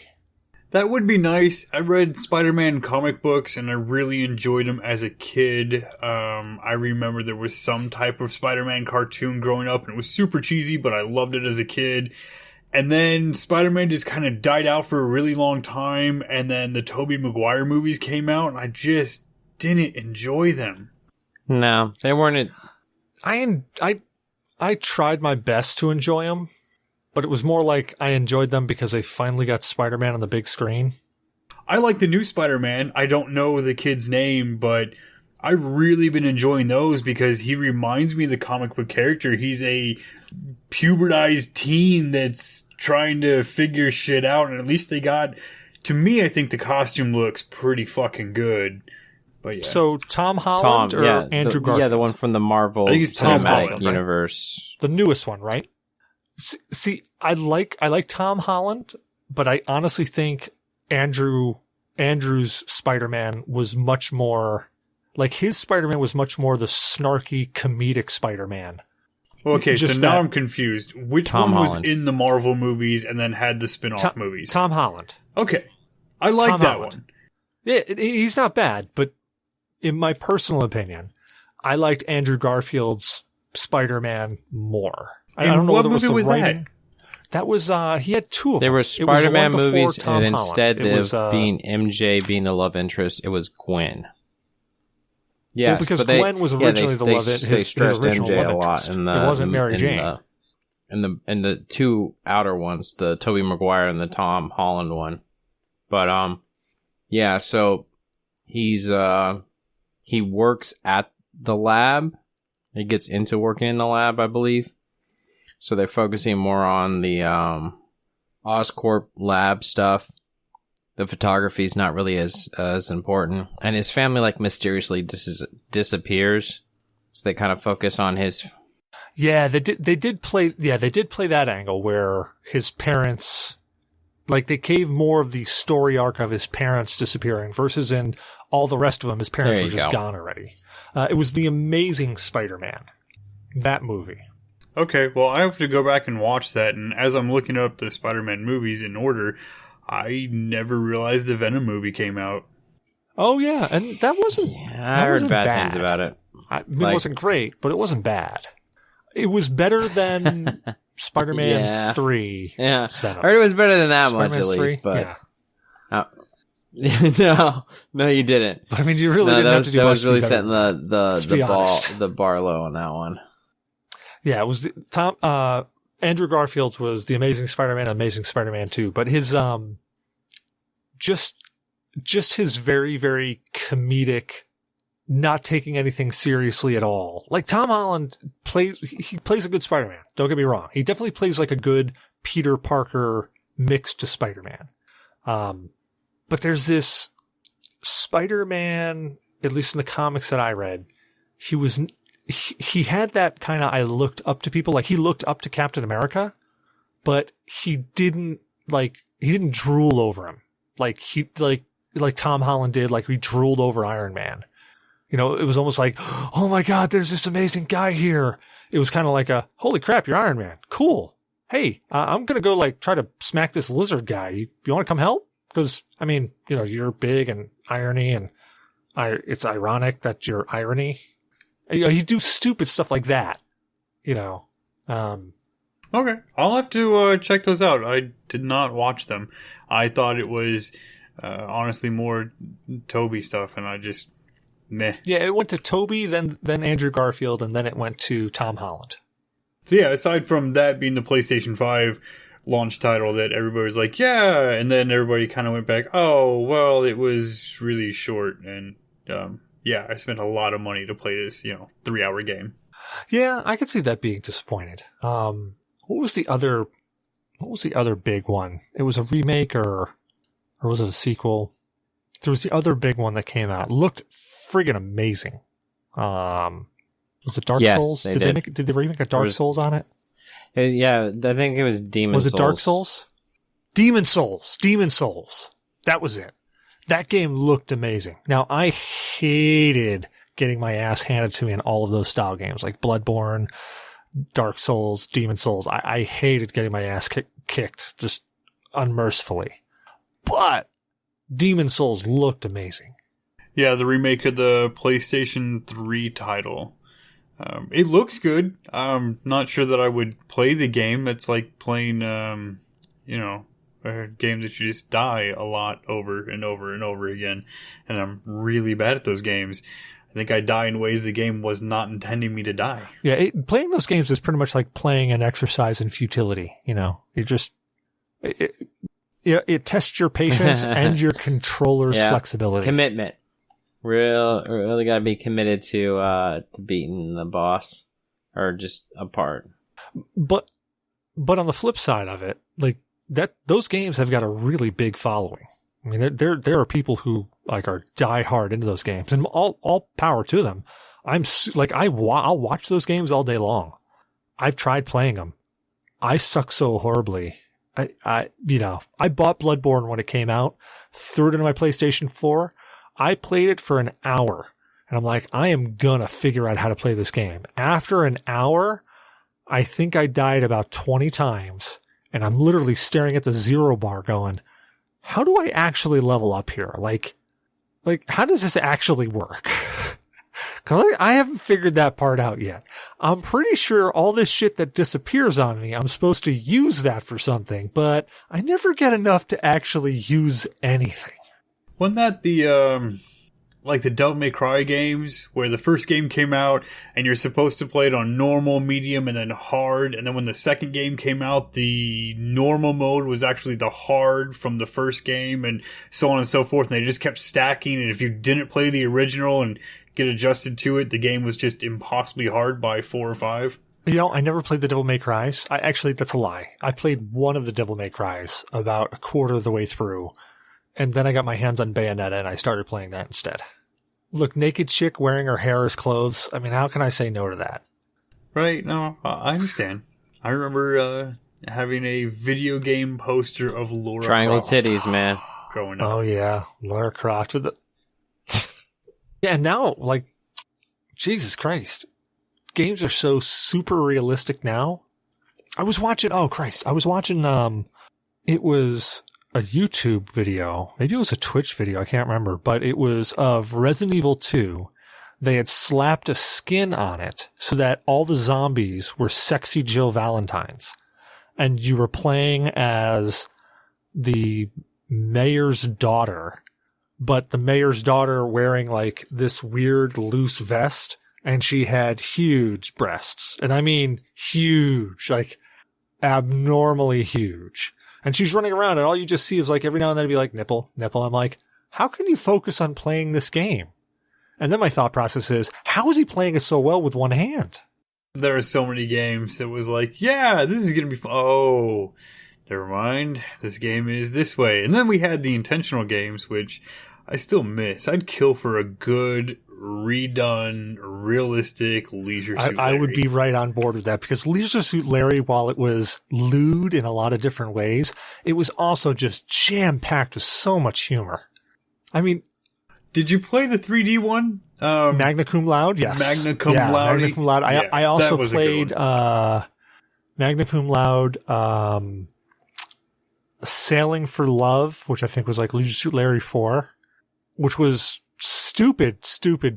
S3: That would be nice. I read Spider-Man comic books and I really enjoyed them as a kid. I remember there was some type of Spider-Man cartoon growing up and it was super cheesy, but I loved it as a kid. And then Spider-Man just kind of died out for a really long time, and then the Tobey Maguire movies came out and I just didn't enjoy them.
S2: No, they weren't.
S1: I tried my best to enjoy them, but it was more like I enjoyed them because they finally got Spider-Man on the big screen.
S3: I like the new Spider-Man. I don't know the kid's name, but I've really been enjoying those because he reminds me of the comic book character. He's a pubertized teen that's trying to figure shit out, and at least they got, to me, I think the costume looks pretty fucking good. But yeah.
S1: So Tom Holland or Andrew Garfield?
S2: Yeah, the one from the Marvel Cinematic Universe.
S1: The newest one, right? See, I like Tom Holland, but I honestly think Andrew Andrew's Spider-Man was much more like his Spider-Man was much more the snarky comedic Spider-Man.
S3: Okay,
S1: Just
S3: so now
S1: that-
S3: I'm confused. Which
S2: Tom
S3: one
S2: Holland.
S3: was in the Marvel movies and then had the spin-off movies?
S1: Tom Holland.
S3: Okay. I like
S1: Tom
S3: that
S1: Holland.
S3: one.
S1: Yeah, he's not bad, but in my personal opinion, I liked Andrew Garfield's Spider-Man more. I
S3: And
S1: don't know
S3: what
S1: whether it was
S3: movie
S1: the
S3: was that?
S1: writing. That was he had two of them.
S2: There were
S1: It was the
S2: Spider-Man
S1: one before
S2: movies,
S1: Tom
S2: and
S1: Holland.
S2: instead
S1: It was,
S2: of being MJ being the love interest, it was Gwen. Yeah,
S1: because Gwen was originally the love interest.
S2: They stressed
S1: his original
S2: MJ
S1: love
S2: a lot
S1: interest.
S2: in the.
S1: It wasn't Mary
S2: in
S1: Jane.
S2: in the two outer ones, the Tobey Maguire and the Tom Holland one. But yeah, so he works at the lab. He gets into working in the lab, I believe. So they're focusing more on the Oscorp lab stuff. The photography is not really as important, and his family like mysteriously disappears. So they kind of focus on his.
S1: Yeah, they did play that angle where his parents, like they gave more of the story arc of his parents disappearing versus in all the rest of them, his parents
S2: There
S1: were
S2: you
S1: just
S2: go.
S1: gone already. It was The Amazing Spider-Man, that movie.
S3: Okay, well, I have to go back and watch that, and as I'm looking up the Spider-Man movies in order, I never realized the Venom movie came out.
S1: Oh yeah, and that wasn't.
S2: I
S1: that
S2: heard
S1: wasn't
S2: bad
S1: bad.
S2: things about it.
S1: It wasn't great, but it wasn't bad. It was better than Spider-Man
S2: Yeah.
S1: 3.
S2: Yeah,
S1: Venom.
S2: I heard it was better than that
S1: Spider-Man
S2: much at
S1: 3?
S2: least. But
S1: yeah.
S2: no, you didn't.
S1: But I mean, you really
S2: No,
S1: didn't
S2: that
S1: have
S2: was,
S1: to do
S2: that
S1: much
S2: was
S1: to
S2: really
S1: be better
S2: setting
S1: than that.
S2: the
S1: be
S2: bar low on that one.
S1: Yeah, it was Andrew Garfield's was The Amazing Spider-Man, Amazing Spider-Man 2, but his just his very, very comedic, not taking anything seriously at all. Like Tom Holland he plays a good Spider-Man. Don't get me wrong. He definitely plays like a good Peter Parker mixed to Spider-Man. But there's this Spider-Man, at least in the comics that I read, he had that kind of, I looked up to people, like he looked up to Captain America, but he didn't drool over him. Like Tom Holland did, like he drooled over Iron Man. You know, it was almost like, oh my God, there's this amazing guy here. It was kind of like a, holy crap, you're Iron Man. Cool. Hey, I'm going to go like try to smack this lizard guy. You want to come help? Because, I mean, you know, you're big and irony and it's ironic that you're irony. You know, you do stupid stuff like that, you know.
S3: Okay, I'll have to check those out. I did not watch them. I thought it was honestly more Toby stuff, and I just meh.
S1: Yeah, it went to Toby, then Andrew Garfield, and then it went to Tom Holland.
S3: So yeah, aside from that being the PlayStation 5 launch title that everybody was like, yeah, and then everybody kind of went back, oh, well, it was really short, and yeah, I spent a lot of money to play this, 3-hour game.
S1: Yeah, I could see that being disappointed. What was the other big one? It was a remake or was it a sequel? There was the other big one that came out. Looked friggin' amazing. Was it Dark Souls?
S2: They
S1: did they remake a Dark Souls on it?
S2: Yeah, I think it was Demon Souls.
S1: Was it Dark Souls? Demon Souls. That was it. That game looked amazing. Now, I hated getting my ass handed to me in all of those style games, like Bloodborne, Dark Souls, Demon Souls. I hated getting my ass kicked just unmercifully. But Demon Souls looked amazing.
S3: Yeah, the remake of the PlayStation 3 title. It looks good. I'm not sure that I would play the game. It's like playing, a game that you just die a lot over and over and over again. And I'm really bad at those games. I think I die in ways the game was not intending me to die.
S1: Yeah, playing those games is pretty much like playing an exercise in futility. You know, it tests your patience and your controller's flexibility.
S2: Commitment. Really gotta be committed to beating the boss, or just a part.
S1: But on the flip side of it, like those games have got a really big following. I mean, there are people who like are die hard into those games, and all power to them. I'll watch those games all day long. I've tried playing them. I suck so horribly I bought Bloodborne when it came out, threw it into my PlayStation 4. I played it for an hour, and I'm like, I am gonna figure out how to play this game. After an hour, I think I died about 20 times, and I'm literally staring at the 0 bar going, how do I actually level up here? Like, how does this actually work? Cause I haven't figured that part out yet. I'm pretty sure all this shit that disappears on me, I'm supposed to use that for something, but I never get enough to actually use anything.
S3: Wasn't that the, like the Devil May Cry games, where the first game came out and you're supposed to play it on normal, medium, and then hard, and then when the second game came out, the normal mode was actually the hard from the first game, and so on and so forth, and they just kept stacking, and if you didn't play the original and get adjusted to it, the game was just impossibly hard by 4 or 5.
S1: I never played the Devil May Cries. That's a lie. I played one of the Devil May Cries about a quarter of the way through, and then I got my hands on Bayonetta and I started playing that instead. Look, naked chick wearing her hair as clothes. I mean, how can I say no to that?
S3: Right, no, I understand. I remember having a video game poster of Laura
S2: Triangle
S3: Croft
S2: titties, man.
S3: growing up.
S1: Oh yeah, Lara Croft with the... Yeah, and now, like, Jesus Christ. Games are so super realistic now. I was watching, it was a YouTube video. Maybe it was a Twitch video. I can't remember, but it was of Resident Evil 2. They had slapped a skin on it so that all the zombies were sexy Jill Valentines. And you were playing as the mayor's daughter, but the mayor's daughter wearing like this weird loose vest, and she had huge breasts. And I mean huge, like abnormally huge. And she's running around, and all you just see is like every now and then it'd be like nipple, nipple. I'm like, how can you focus on playing this game? And then my thought process is, how is he playing it so well with one hand?
S3: There are so many games that was like, yeah, this is going to be fun. Oh, never mind. This game is this way. And then we had the intentional games, which I still miss. I'd kill for a good, redone, realistic Leisure Suit Larry.
S1: I would be right on board with that, because Leisure Suit Larry, while it was lewd in a lot of different ways, it was also just jam-packed with so much humor. I mean...
S3: Did you play the 3D one?
S1: Magna Cum Laude? Yes.
S3: Magna Cum Laude.
S1: Magna Cum Laude.
S3: Yeah,
S1: I also
S3: that was
S1: played Magna Cum Laude, Sailing for Love, which I think was like Leisure Suit Larry 4, which was stupid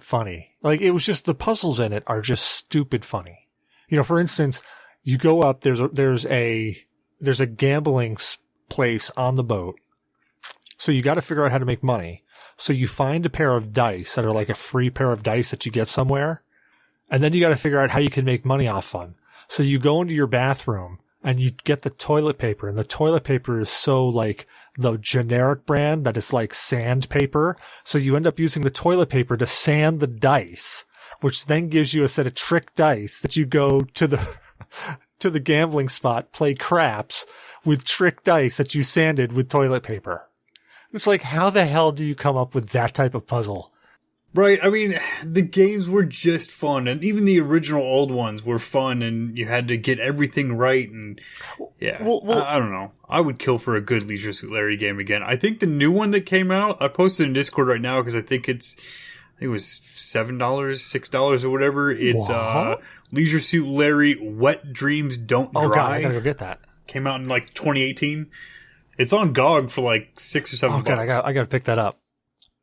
S1: funny. Like, it was just, the puzzles in it are just stupid funny. You know, for instance, you go up, there's a gambling place on the boat. So you got to figure out how to make money. So you find a pair of dice that are like a free pair of dice that you get somewhere. And then you got to figure out how you can make money off them. So you go into your bathroom and you get the toilet paper, and the toilet paper is so like the generic brand that it's like sandpaper. So you end up using the toilet paper to sand the dice, which then gives you a set of trick dice that you go to the gambling spot, play craps with trick dice that you sanded with toilet paper. It's like, how the hell do you come up with that type of puzzle?
S3: Right. I mean, the games were just fun, and even the original old ones were fun, and you had to get everything right. And yeah, well, I don't know. I would kill for a good Leisure Suit Larry game again. I think the new one that came out, I posted in Discord right now because I think it was $7, $6 or whatever. It's Leisure Suit Larry Wet Dreams Don't Dry.
S1: Oh god, I gotta go get that.
S3: Came out in like 2018. It's on GOG for like $6 or $7.
S1: Oh god, I gotta pick that up.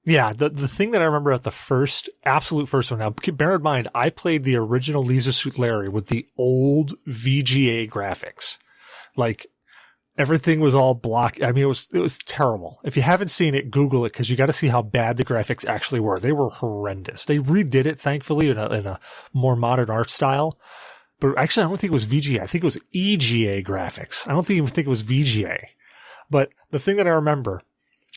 S1: Yeah, the thing that I remember at the absolute first one. Now, bear in mind, I played the original Leisure Suit Larry with the old VGA graphics. Like, everything was all block. I mean, it was terrible. If you haven't seen it, Google it, because you got to see how bad the graphics actually were. They were horrendous. They redid it, thankfully, in a more modern art style. But actually, I don't think it was VGA. I think it was EGA graphics. I don't even think it was VGA. But the thing that I remember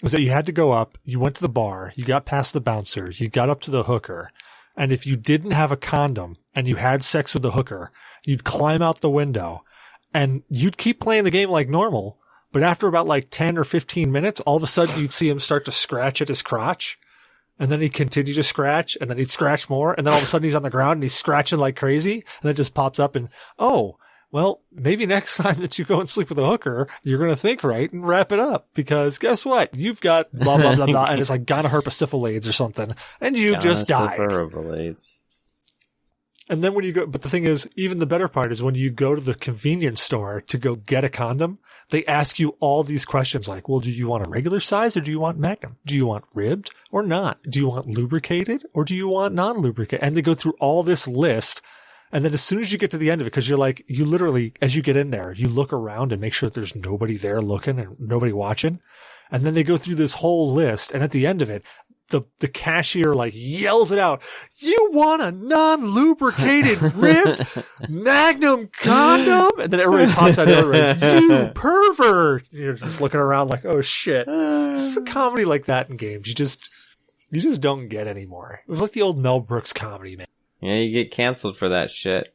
S1: was that you had to go up, you went to the bar, you got past the bouncer, you got up to the hooker, and if you didn't have a condom and you had sex with the hooker, you'd climb out the window, and you'd keep playing the game like normal, but after about like 10 or 15 minutes, all of a sudden you'd see him start to scratch at his crotch, and then he'd continue to scratch, and then he'd scratch more, and then all of a sudden he's on the ground and he's scratching like crazy, and then it just pops up and, oh, well, maybe next time that you go and sleep with a hooker, you're going to think right and wrap it up. Because guess what? You've got blah, blah, blah, blah, and it's like gonorrhea or something. And you've just died. And then when you go, but the thing is, even the better part is when you go to the convenience store to go get a condom, they ask you all these questions like, well, do you want a regular size or do you want Magnum? Do you want ribbed or not? Do you want lubricated or do you want non-lubricated? And they go through all this list. And then as soon as you get to the end of it, because you're like, you literally, as you get in there, you look around and make sure that there's nobody there looking and nobody watching. And then they go through this whole list. And at the end of it, the cashier like yells it out. You want a non-lubricated ribbed Magnum condom? And then everybody pops out of it. You pervert. You're just looking around like, oh shit. It's a comedy like that in games. You just don't get anymore. It was like the old Mel Brooks comedy, man.
S2: Yeah, you get canceled for that shit.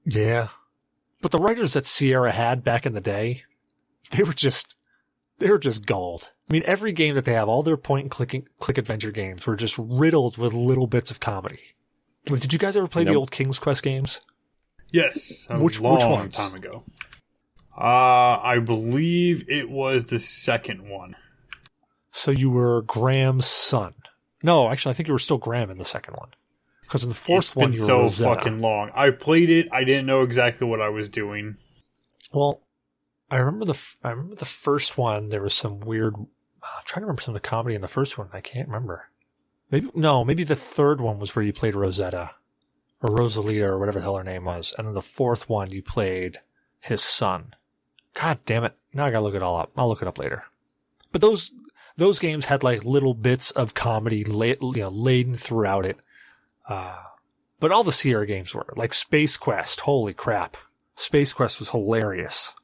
S1: Yeah. But the writers that Sierra had back in the day, they were just gold. I mean, every game that they have, all their point and click adventure games were just riddled with little bits of comedy. Did you guys ever play the old King's Quest games?
S3: Yes.
S1: Which
S3: long time ago. I believe it was the second one.
S1: So you were Graham's son. No, actually, I think you were still Graham in the second one. Because in the fourth one, you were
S3: so
S1: Rosetta.
S3: fucking long. I played it. I didn't know exactly what I was doing.
S1: Well, I remember the first one. There was some weird. I'm trying to remember some of the comedy in the first one. I can't remember. Maybe the third one was where you played Rosetta or Rosalita or whatever the hell her name was, and then the fourth one you played his son. God damn it! Now I gotta look it all up. I'll look it up later. But those games had like little bits of comedy laden throughout it. But all the Sierra games were like Space Quest. Holy crap! Space Quest was hilarious.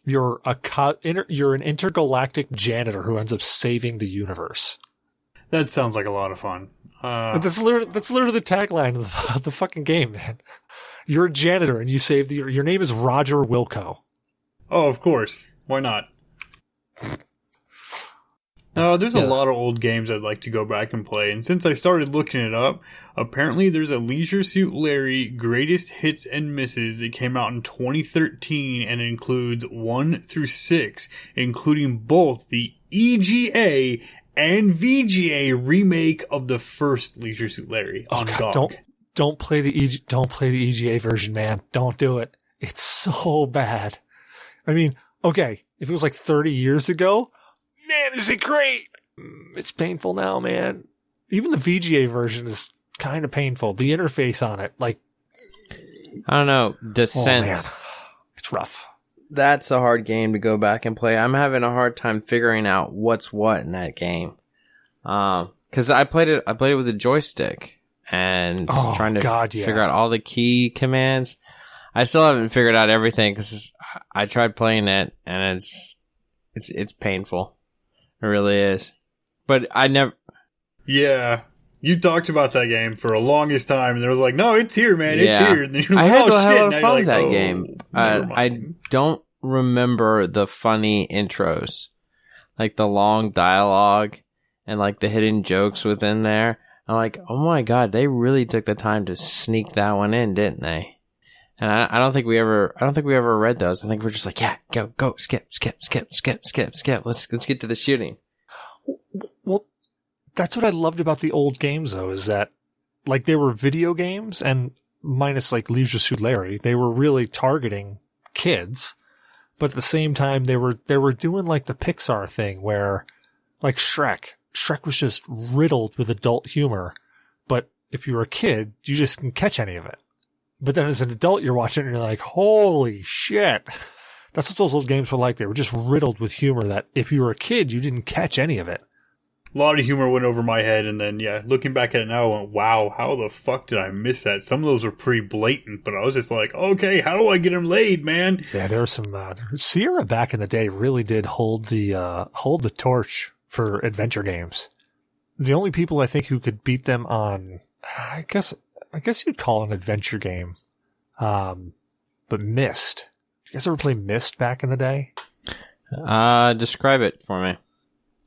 S1: You're an intergalactic janitor who ends up saving the universe.
S3: That sounds like a lot of fun.
S1: That's literally the tagline of the fucking game, man. You're a janitor and you save your name is Roger Wilco.
S3: Oh, of course. Why not? No, there's a lot of old games I'd like to go back and play, and since I started looking it up, apparently there's a Leisure Suit Larry Greatest Hits and Misses that came out in 2013 and includes 1 through 6, including both the EGA and VGA remake of the first Leisure Suit Larry on GOG.
S1: Don't play the EGA version, man. Don't do it. It's so bad. I mean, okay, if it was like 30 years ago, man, is it great? It's painful now, man. Even the VGA version is kind of painful. The interface on it, like...
S2: I don't know. Descent.
S1: Oh, man. It's rough.
S2: That's a hard game to go back and play. I'm having a hard time figuring out what's what in that game. Because I played it with a joystick and trying to figure out all the key commands. I still haven't figured out everything because I tried playing it and it's painful. It really is. But I never...
S3: Yeah. You talked about that game for the longest time, and it was like, no, it's here, man. It's here. And you're like,
S2: I had a hell
S3: shit.
S2: of fun with that game. I don't remember the funny intros. Like the long dialogue and like the hidden jokes within there. I'm like, oh my god, they really took the time to sneak that one in, didn't they? And I don't think we ever read those. I think we're just like, yeah, go, skip. Let's get to the shooting.
S1: Well, that's what I loved about the old games, though, is that like they were video games, and minus like Leisure Suit Larry, they were really targeting kids, but at the same time they were doing like the Pixar thing where, like Shrek was just riddled with adult humor, but if you're a kid, you just can catch any of it. But then as an adult, you're watching it and you're like, holy shit. That's what those old games were like. They were just riddled with humor that if you were a kid, you didn't catch any of it.
S3: A lot of humor went over my head, and then, looking back at it now, I went, wow, how the fuck did I miss that? Some of those were pretty blatant, but I was just like, okay, how do I get them laid, man?
S1: Yeah, there were some... Sierra back in the day really did hold the torch for adventure games. The only people I think who could beat them on... I guess you'd call it an adventure game. But Myst. Did you guys ever play Myst back in the day?
S2: Describe it for me.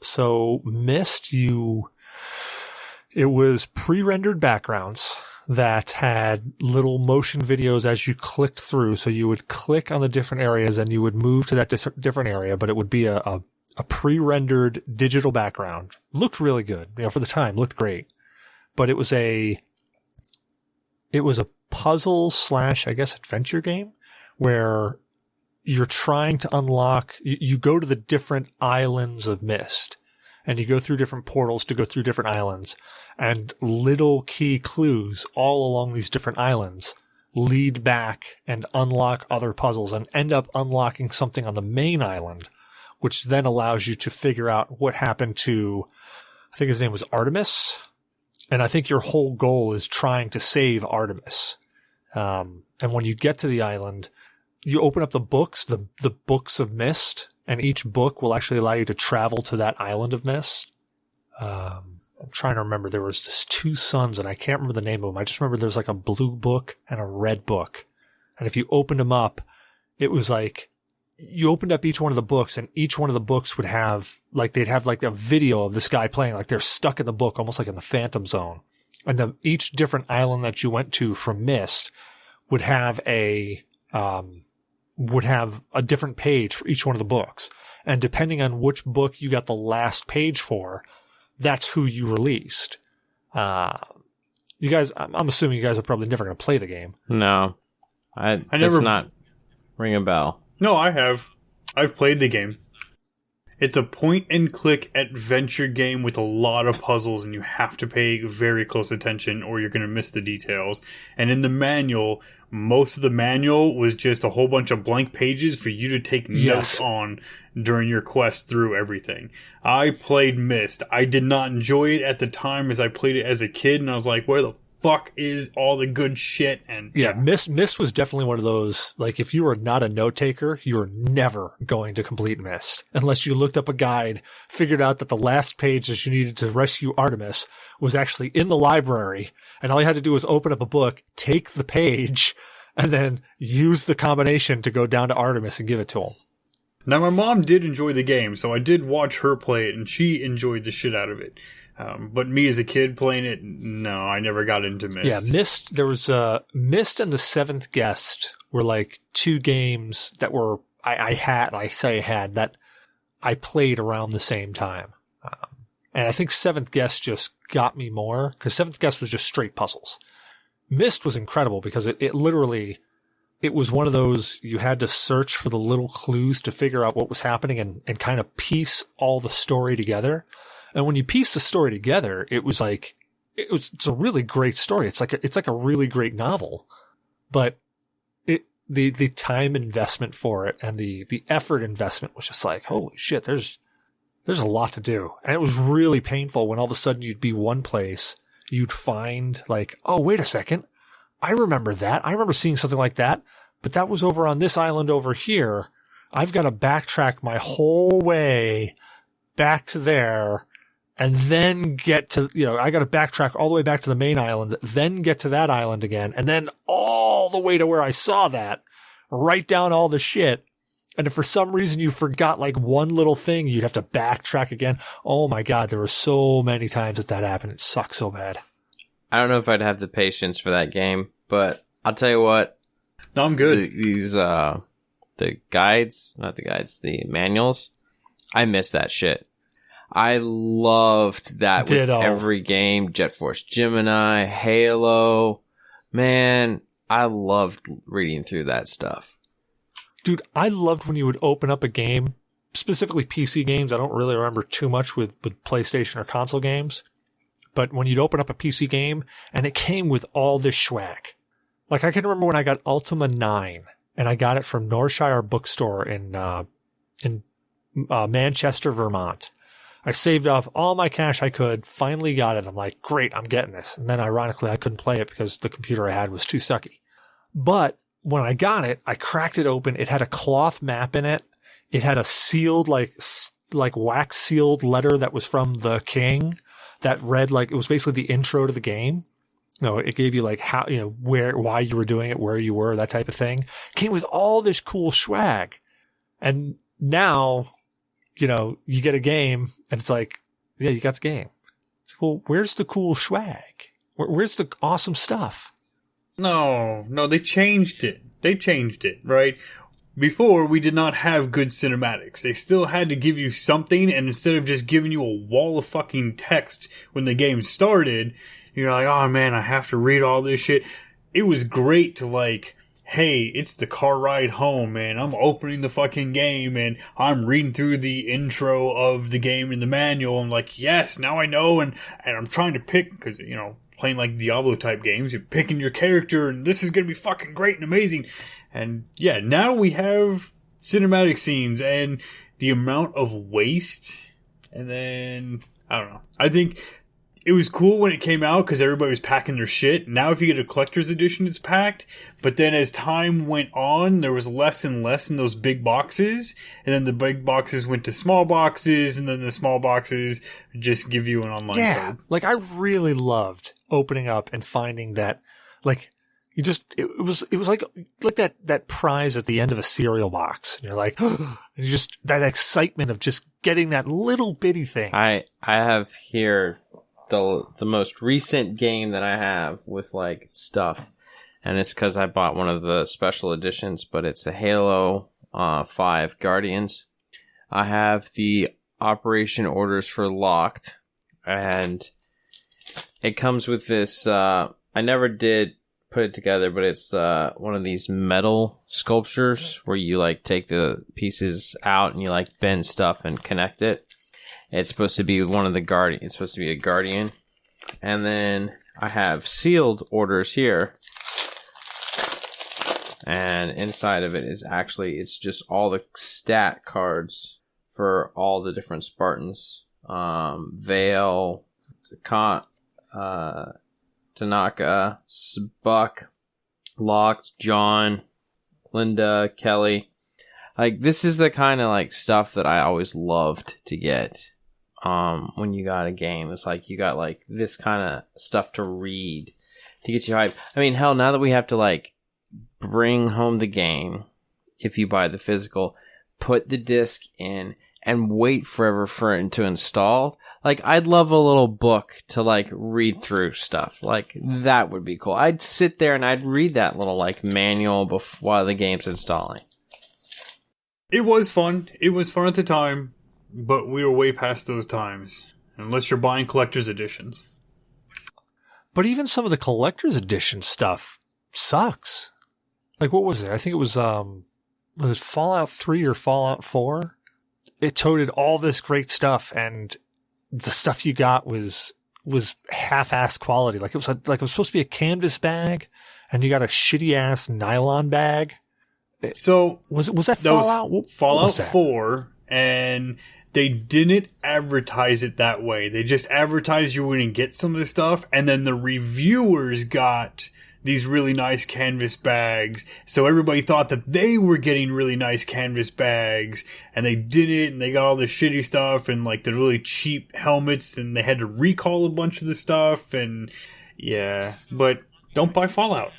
S1: So Myst, it was pre-rendered backgrounds that had little motion videos as you clicked through. So you would click on the different areas and you would move to that different area, but it would be a pre-rendered digital background. Looked really good. For the time, looked great. But it was a puzzle / I guess adventure game where you're trying to unlock, you go to the different islands of Mist and you go through different portals to go through different islands, and little key clues all along these different islands lead back and unlock other puzzles and end up unlocking something on the main island, which then allows you to figure out what happened to, I think his name was Artemis. And I think your whole goal is trying to save Artemis. And when you get to the island, you open up the books, the books of Mist, and each book will actually allow you to travel to that island of Mist. I'm trying to remember. There was this 2 sons, and I can't remember the name of them. I just remember there's like a blue book and a red book. And if you opened them up, it was like, you opened up each one of the books, and each one of the books would have, like, they'd have like a video of this guy playing, like they're stuck in the book, almost like in the Phantom Zone. And each different island that you went to from Mist would have a different page for each one of the books. And depending on which book you got the last page for, that's who you released. You guys, I'm assuming you guys are probably never going to play the game.
S2: No. I
S3: never
S2: does not ring a bell.
S3: No, I have. I've played the game. It's a point-and-click adventure game with a lot of puzzles, and you have to pay very close attention or you're going to miss the details. And in the manual, most of the manual was just a whole bunch of blank pages for you to take notes on during your quest through everything. I played Myst. I did not enjoy it at the time as I played it as a kid, and I was like, where the fuck is all the good shit? And
S1: yeah, Myst was definitely one of those, like, if you were not a note taker, you were never going to complete Myst unless you looked up a guide, figured out that the last page that you needed to rescue Artemis was actually in the library, and all you had to do was open up a book, take the page, and then use the combination to go down to Artemis and give it to him.
S3: Now, my mom did enjoy the game, so I did watch her play it, and she enjoyed the shit out of it. But me as a kid playing it, no, I never got into Myst.
S1: Yeah, Myst, there was Myst and The Seventh Guest were like 2 games that were, I had that I played around the same time. And I think Seventh Guest just got me more, because Seventh Guest was just straight puzzles. Myst was incredible because it literally, it was one of those, you had to search for the little clues to figure out what was happening and kind of piece all the story together. And when you piece the story together, it's a really great story. It's like a really great novel, but the time investment for it and the effort investment was just like, holy shit, there's a lot to do. And it was really painful when all of a sudden you'd be one place, you'd find like, oh, wait a second. I remember that. I remember seeing something like that, but that was over on this island over here. I've got to backtrack my whole way back to there. And then get to, I got to backtrack all the way back to the main island, then get to that island again, and then all the way to where I saw that, write down all the shit. And if for some reason you forgot like one little thing, you'd have to backtrack again. Oh my God, there were so many times that happened. It sucks so bad.
S2: I don't know if I'd have the patience for that game, but I'll tell you what.
S3: No, I'm good.
S2: The manuals, I miss that shit. I loved that with every game. Jet Force Gemini, Halo. Man, I loved reading through that stuff.
S1: Dude, I loved when you would open up a game, specifically PC games. I don't really remember too much with PlayStation or console games. But when you'd open up a PC game and it came with all this swag. Like I can remember when I got Ultima 9 and I got it from Northshire Bookstore in Manchester, Vermont. I saved up all my cash I could, finally got it. I'm like, great, I'm getting this. And then ironically, I couldn't play it because the computer I had was too sucky. But when I got it, I cracked it open. It had a cloth map in it. It had a sealed, like wax sealed letter that was from the king that read like, it was basically the intro to the game. It gave you like how, why you were doing it, where you were, that type of thing. It came with all this cool swag. And now, you get a game and it's like, yeah, you got the game. It's like, well, where's the cool swag? Where's the awesome stuff?
S3: No, they changed it. Right? Before, we did not have good cinematics. They still had to give you something, and instead of just giving you a wall of fucking text when the game started, you're like, oh man, I have to read all this shit. It was great to like, hey, it's the car ride home, man. I'm opening the fucking game, and I'm reading through the intro of the game in the manual. I'm like, yes, now I know, and I'm trying to pick, because, you know, playing like Diablo type games, you're picking your character, and this is going to be fucking great and amazing. And yeah, now we have cinematic scenes, and the amount of waste, and then, I don't know. I think it was cool when it came out because everybody was packing their shit. Now if you get a collector's edition, it's packed. But then as time went on, there was less and less in those big boxes. And then the big boxes went to small boxes, and then the small boxes just give you an online code.
S1: Like I really loved opening up and finding that, like, it was like that prize at the end of a cereal box. And you're like, and you just, that excitement of just getting that little bitty thing.
S2: I have here the most recent game that I have with like stuff, and it's because I bought one of the special editions, but it's a Halo 5 Guardians. I have the operation orders for Locked, and it comes with this, I never did put it together, but it's one of these metal sculptures where you like take the pieces out and you like bend stuff and connect it. It's supposed to be one of the Guardian. It's supposed to be a Guardian. And then I have sealed orders here. And inside of it is actually, it's just all the stat cards for all the different Spartans. Vale, Tanaka, Buck, Locked, John, Linda, Kelly. Like, this is the kind of like stuff that I always loved to get. When you got a game, it's like you got like this kind of stuff to read to get you hyped. I mean, hell, now that we have to like bring home the game, if you buy the physical, put the disc in and wait forever for it to install. Like, I'd love a little book to like read through stuff. Like, that would be cool. I'd sit there and I'd read that little like manual while the game's installing.
S3: It was fun. It was fun at the time. But we were way past those times. Unless you're buying collector's editions.
S1: But even some of the collector's edition stuff sucks. Like, what was it? I think it was it Fallout 3 or Fallout 4? It toted all this great stuff, and the stuff you got was half-ass quality. Like, it was supposed to be a canvas bag, and you got a shitty-ass nylon bag.
S3: So
S1: was that Fallout?
S3: Fallout 4, and they didn't advertise it that way. They just advertised you were going to get some of the stuff, and then the reviewers got these really nice canvas bags. So everybody thought that they were getting really nice canvas bags, and they didn't, and they got all the shitty stuff, and like the really cheap helmets, and they had to recall a bunch of the stuff, and yeah. But don't buy Fallout.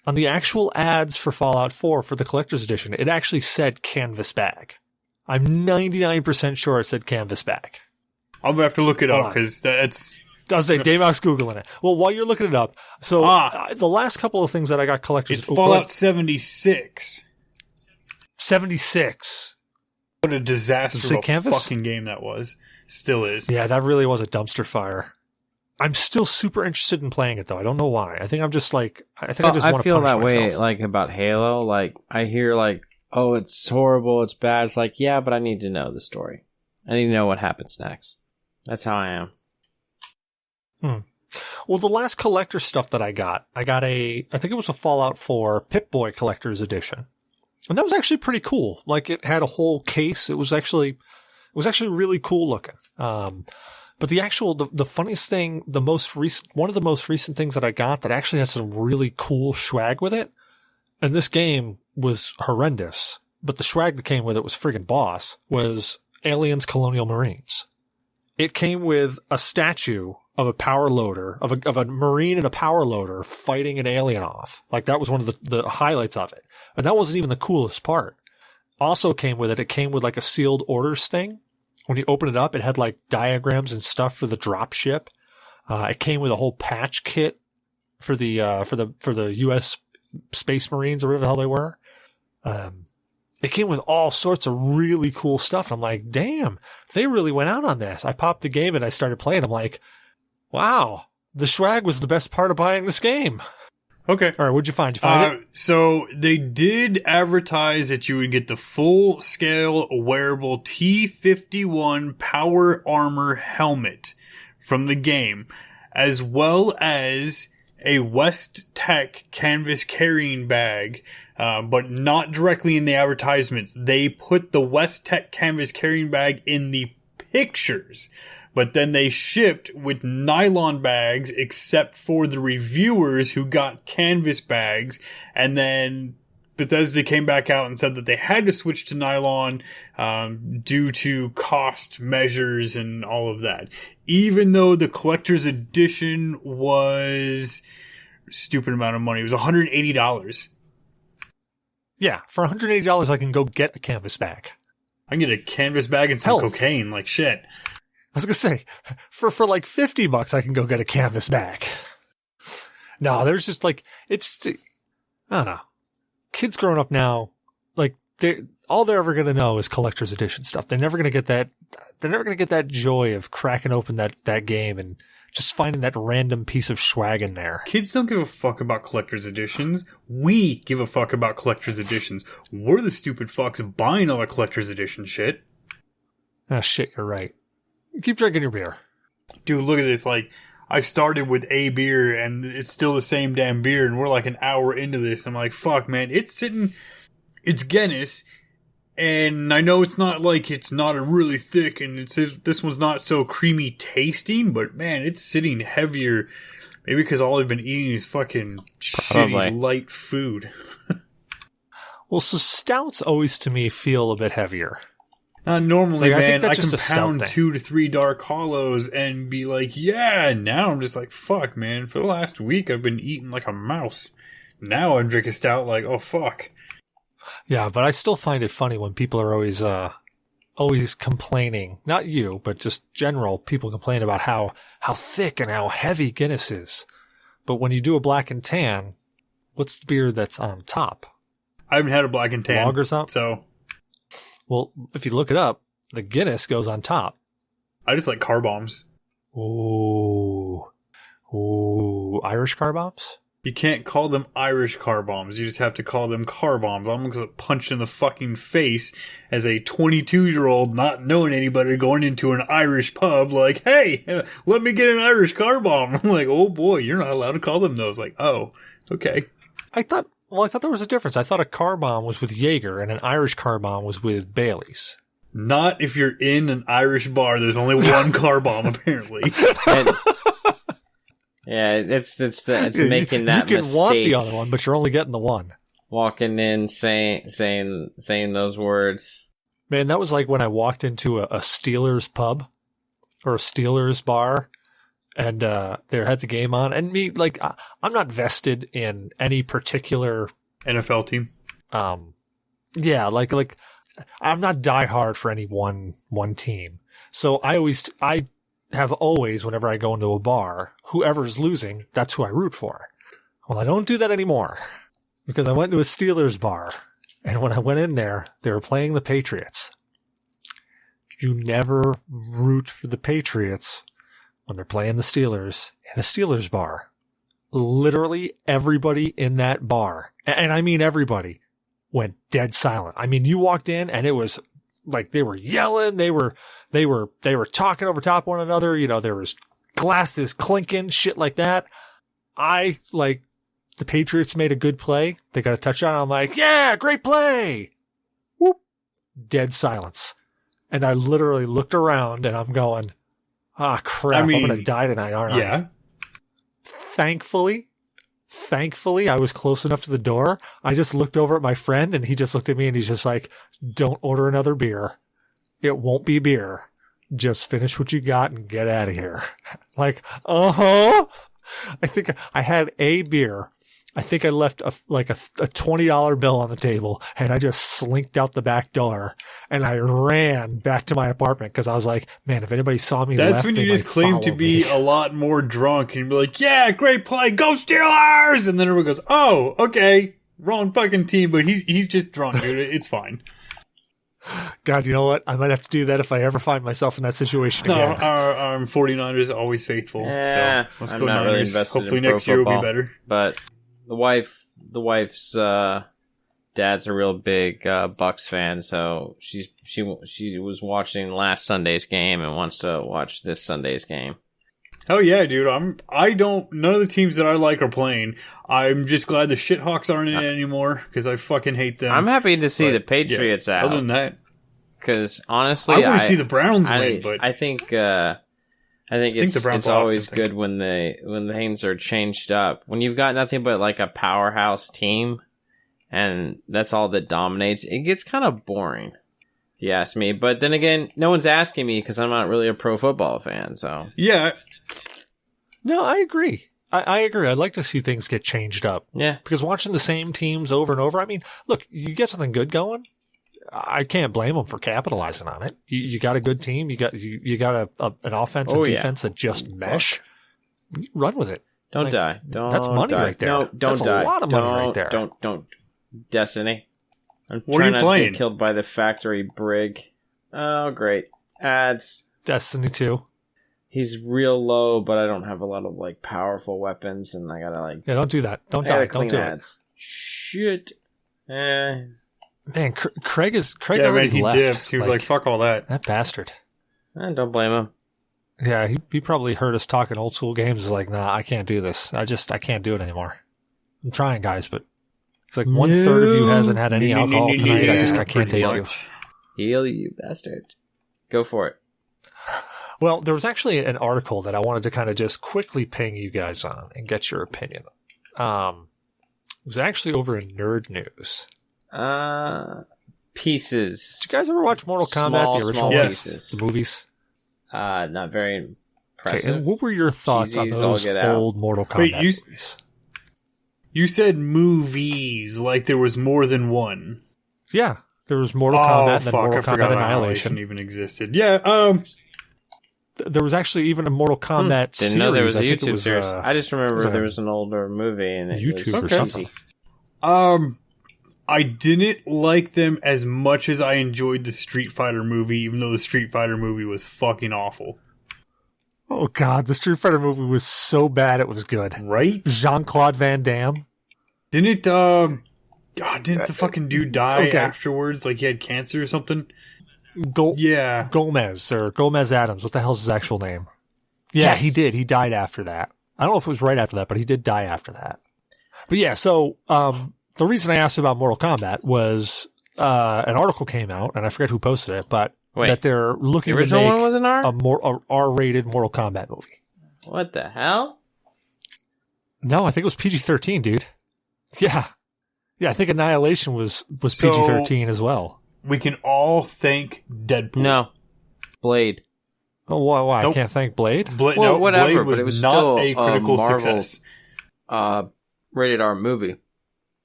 S1: On the actual ads for Fallout 4 for the collector's edition, it actually said canvas bag. I'm 99% sure it said canvas bag.
S3: I'm going to have to look it up because that's...
S1: I'll say Damok's Googling it. Well, while you're looking it up, so the last couple of things that I got collectors...
S3: It's Fallout 76.
S1: 76.
S3: What a disaster of a fucking game that was. Still is.
S1: Yeah, that really was a dumpster fire. I'm still super interested in playing it, though. I don't know why. I think I'm just like... I just want to punish myself. I feel that way,
S2: like, about Halo. Like, I hear, like, oh, it's horrible, it's bad. It's like, yeah, but I need to know the story. I need to know what happens next. That's how I am.
S1: Well, the last collector stuff that I got I think it was a Fallout 4 Pip-Boy Collector's Edition. And that was actually pretty cool. Like, it had a whole case. It was actually really cool looking. But the funniest thing, one of the most recent things that I got that actually had some really cool swag with it, and this game was horrendous, but the swag that came with it was friggin' boss, was Aliens Colonial Marines. It came with a statue of a power loader, of a Marine and a power loader fighting an alien off. Like, that was one of the highlights of it. And that wasn't even the coolest part. Also came with it came with like a sealed orders thing. When you open it up, it had like diagrams and stuff for the drop ship. It came with a whole patch kit for the U.S. Space Marines or whatever the hell they were. It came with all sorts of really cool stuff. And I'm like, damn, they really went out on this. I popped the game and I started playing. I'm like, wow, the swag was the best part of buying this game.
S3: Okay.
S1: All right, what'd you find? Did you find it?
S3: So they did advertise that you would get the full-scale wearable T-51 power armor helmet from the game, as well as a West Tech canvas carrying bag, but not directly in the advertisements. They put the West Tech canvas carrying bag in the pictures, but then they shipped with nylon bags except for the reviewers who got canvas bags, and then Bethesda came back out and said that they had to switch to nylon due to cost measures and all of that. Even though the collector's edition was a stupid amount of money. It was $180.
S1: Yeah, for $180 I can go get a canvas bag.
S3: I can get a canvas bag and some cocaine, like shit.
S1: I was going to say, for like $50 I can go get a canvas bag. No, there's just like, it's, I don't know. Kids growing up now, like, all they're ever going to know is collector's edition stuff. They're never going to get that joy of cracking open that game and just finding that random piece of swag in there.
S3: Kids don't give a fuck about collector's editions. We give a fuck about collector's editions. We're the stupid fucks buying all the collector's edition shit.
S1: Ah, shit, you're right. Keep drinking your beer.
S3: Dude, look at this. Like, I started with a beer and it's still the same damn beer and we're like an hour into this. I'm like, fuck, man. It's Guinness. And I know it's not a really thick and this one's not so creamy tasting, but man, it's sitting heavier. Maybe because all I've been eating is fucking shitty light food.
S1: Well, so stouts always to me feel a bit heavier.
S3: Normally,
S1: like,
S3: man, I can pound 2 to 3 Dark Hollows and be like, yeah, now I'm just like, fuck, man, for the last week I've been eating like a mouse. Now I'm drinking stout like, oh, fuck.
S1: Yeah, but I still find it funny when people are always complaining, not you, but just general people complain about how thick and how heavy Guinness is. But when you do a black and tan, what's the beer that's on top?
S3: I haven't had a black and tan.
S1: Lager's up?
S3: So...
S1: Well, if you look it up, the Guinness goes on top.
S3: I just like car bombs.
S1: Ooh, Irish car bombs?
S3: You can't call them Irish car bombs. You just have to call them car bombs. I'm going to punch in the fucking face as a 22-year-old not knowing anybody going into an Irish pub like, hey, let me get an Irish car bomb. I'm like, oh boy, you're not allowed to call them those. Like, oh, okay.
S1: I thought there was a difference. I thought a car bomb was with Jaeger and an Irish car bomb was with Bailey's.
S3: Not if you're in an Irish bar. There's only one car bomb, apparently.
S2: Yeah, it's making that mistake.
S1: You can want the other one, but you're only getting the one.
S2: Walking in, saying those words.
S1: Man, that was like when I walked into a Steelers pub or a Steelers bar. And they had the game on, and me, like, I'm not vested in any particular
S3: NFL team.
S1: Yeah, like I'm not diehard for any one team. So I have always, whenever I go into a bar, whoever's losing, that's who I root for. Well, I don't do that anymore because I went to a Steelers bar, and when I went in there, they were playing the Patriots. You never root for the Patriots when they're playing the Steelers in a Steelers bar. Literally everybody in that bar, and I mean everybody, went dead silent. I mean, you walked in and it was like they were yelling, they were talking over top one another, you know, there was glasses clinking, shit like that. The Patriots made a good play. They got a touchdown. I'm like, yeah, great play. Whoop. Dead silence. And I literally looked around and I'm going, crap, I'm going to die tonight, aren't I?
S3: Yeah.
S1: Thankfully, I was close enough to the door. I just looked over at my friend and he just looked at me and he's just like, don't order another beer. It won't be beer. Just finish what you got and get out of here. Like, I think I had a beer I think I left a $20 bill on the table, and I just slinked out the back door, and I ran back to my apartment because I was like, man, if anybody saw me
S3: That's
S1: left,
S3: when
S1: they
S3: you just
S1: might
S3: claim to
S1: follow
S3: be
S1: me.
S3: a lot more drunk and be like, yeah, great play, go Steelers! And then everyone goes, oh, okay, wrong fucking team, but he's just drunk, dude. It's fine.
S1: God, you know what? I might have to do that if I ever find myself in that situation
S3: No,
S1: again.
S3: our 49ers are always faithful.
S2: Yeah,
S3: So let's
S2: I'm
S3: go
S2: not
S3: Niners.
S2: really invested
S3: Hopefully
S2: in pro
S3: next year will be
S2: football.
S3: better.
S2: But the wife's dad's a real big Bucks fan, so she was watching last Sunday's game and wants to watch this Sunday's game.
S3: Oh yeah, dude. None of the teams that I like are playing. I'm just glad the Shithawks aren't in it anymore because I fucking hate them.
S2: I'm happy to see
S3: But,
S2: the Patriots
S3: yeah,
S2: out.
S3: Other than that,
S2: Because honestly,
S3: I want to see the Browns win, but
S2: I think
S3: the
S2: it's
S3: Browns
S2: always
S3: lost, I think.
S2: good when the things are changed up. When you've got nothing but like a powerhouse team, and that's all that dominates, it gets kind of boring. If you ask me, but then again, no one's asking me because I'm not really a pro football fan. So
S3: yeah,
S1: No, I agree. I agree. I'd like to see things get changed up.
S2: yeah,
S1: Because watching the same teams over and over, I mean, look, you get something good going. I can't blame them for capitalizing on it. You got a good team. You got an offense and
S2: Oh, yeah.
S1: defense that just mesh. Run with it.
S2: don't
S1: Like,
S2: die. Don't.
S1: that's money
S2: die.
S1: right there.
S2: No, don't
S1: That's
S2: die.
S1: a lot of money right there.
S2: Don't. Destiny. I'm
S3: What are
S2: trying
S3: you
S2: not
S3: playing?
S2: to get killed by the factory brig. Oh, great ads.
S1: Destiny 2.
S2: He's real low, but I don't have a lot of like powerful weapons, and I gotta like.
S1: Yeah, don't do that. Don't
S2: I gotta
S1: die. Don't
S2: clean
S1: do
S2: ads. Shit. Eh.
S1: it. Man, Craig
S3: yeah, man,
S1: already
S3: he
S1: left.
S3: dipped. He was like, "Fuck all that."
S1: That bastard.
S2: Don't blame him.
S1: Yeah, he probably heard us talking old school games. He's like, nah, I can't do this. I can't do it anymore. I'm trying, guys, but it's like 1/3 of you hasn't had any alcohol tonight. I can't take you.
S2: Heal you, bastard. Go for it.
S1: Well, there was actually an article that I wanted to kind of just quickly ping you guys on and get your opinion. It was actually over in Nerd News.
S2: Pieces.
S1: Did you guys ever watch Mortal Kombat, the original
S2: small
S3: Yes.
S2: pieces.
S1: the movies?
S2: Not very
S1: Okay,
S2: impressive.
S1: and what were your thoughts on
S2: Cheesy as
S1: those
S2: all get out.
S1: old Mortal Kombat
S3: Wait,
S1: movies?
S3: You said movies like there was more than one.
S1: Yeah, there was Mortal Kombat and then
S3: fuck,
S1: Mortal
S3: I forgot
S1: Kombat
S3: Annihilation
S1: Annihilation.
S3: even existed. Yeah,
S1: There was actually even a Mortal Kombat series.
S2: Didn't know there was a
S1: I think it
S2: YouTube
S1: was,
S2: series. I just remember
S1: was a
S2: there was an older movie and it
S1: YouTube
S2: was
S1: or
S2: cheesy.
S1: something.
S3: I didn't like them as much as I enjoyed the Street Fighter movie, even though the Street Fighter movie was fucking awful.
S1: Oh god, the Street Fighter movie was so bad it was good.
S3: Right?
S1: Jean-Claude Van Damme.
S3: Didn't didn't the fucking dude die
S1: Okay.
S3: afterwards? Like he had cancer or something? Yeah.
S1: Gomez or Gomez Adams. What the hell's his actual name? Yeah,
S2: Yes.
S1: he did. He died after that. I don't know if it was right after that, but he did die after that. But yeah, so the reason I asked about Mortal Kombat was an article came out, and I forget who posted it, but
S2: Wait,
S1: that they're looking
S2: the
S1: to
S2: original
S1: make
S2: one was an R?
S1: a R-rated Mortal Kombat movie.
S2: What the hell?
S1: No, I think it was PG-13, dude. Yeah. Yeah, I think Annihilation was
S3: So-
S1: PG-13 as well.
S3: We can all thank Deadpool.
S2: No. Blade.
S1: Oh, why?
S3: Nope.
S1: I can't thank Blade?
S3: Well,
S2: Well,
S3: no,
S2: whatever,
S3: Blade
S2: but it was
S3: not
S2: still
S3: a
S2: a
S3: critical
S2: Marvel-
S3: success.
S2: Rated R movie.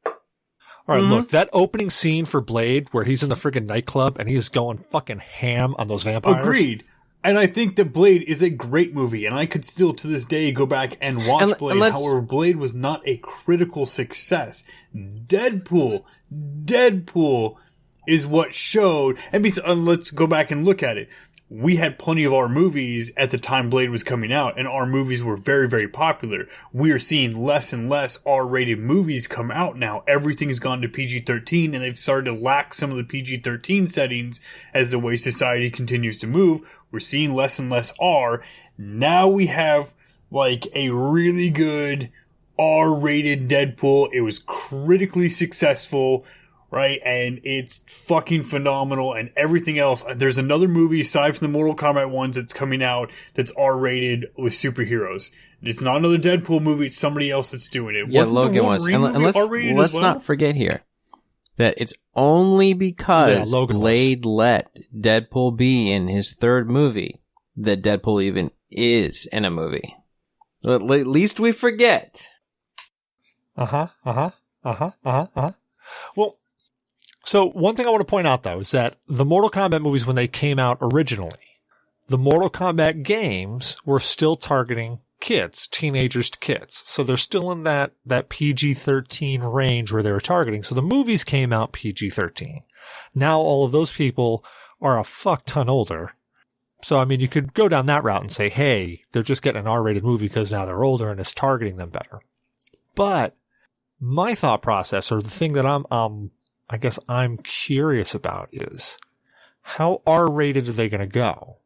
S1: All right,
S3: Mhm.
S1: look, that opening scene for Blade where he's in the friggin' nightclub and he's going fucking ham on those vampires.
S3: Agreed. And I think that Blade is a great movie, and I could still to this day go back and watch
S2: And
S3: Blade.
S2: let's-
S3: However, Blade was not a critical success. Deadpool is what showed. And let's go back and look at it. We had plenty of R movies at the time Blade was coming out, and R movies were very, very popular. We are seeing less and less R-rated movies come out now. Everything's gone to PG-13, and they've started to lack some of the PG-13 settings as the way society continues to move. We're seeing less and less R. Now we have like a really good R-rated Deadpool. It was critically successful. Right, and it's fucking phenomenal, and everything else. There's another movie aside from the Mortal Kombat ones that's coming out that's R-rated with superheroes. It's not another Deadpool movie; it's somebody else that's doing it.
S2: Yeah,
S3: Wasn't the
S2: Logan was.
S3: Wolverine
S2: And
S3: movie
S2: let's
S3: R-rated as well?
S2: not forget here that it's only because
S1: Yeah, Logan was.
S2: Blade let Deadpool be in his third movie that Deadpool even is in a movie. At least we forget.
S1: Well, so one thing I want to point out, though, is that the Mortal Kombat movies, when they came out originally, the Mortal Kombat games were still targeting kids, teenagers to kids. So they're still in that PG-13 range where they were targeting. So the movies came out PG-13. Now all of those people are a fuck ton older. So, I mean, you could go down that route and say, hey, they're just getting an R-rated movie because now they're older and it's targeting them better. But my thought process, or the thing that I guess I'm curious about, is how R-rated are they going to go?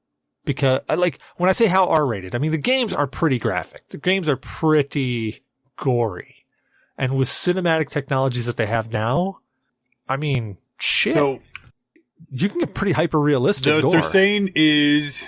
S1: Because, like, when I say how R-rated, I mean, the games are pretty graphic. The games are pretty gory. And with cinematic technologies that they have now, I mean, shit. So, you can get pretty hyper-realistic gore.
S3: They're saying is,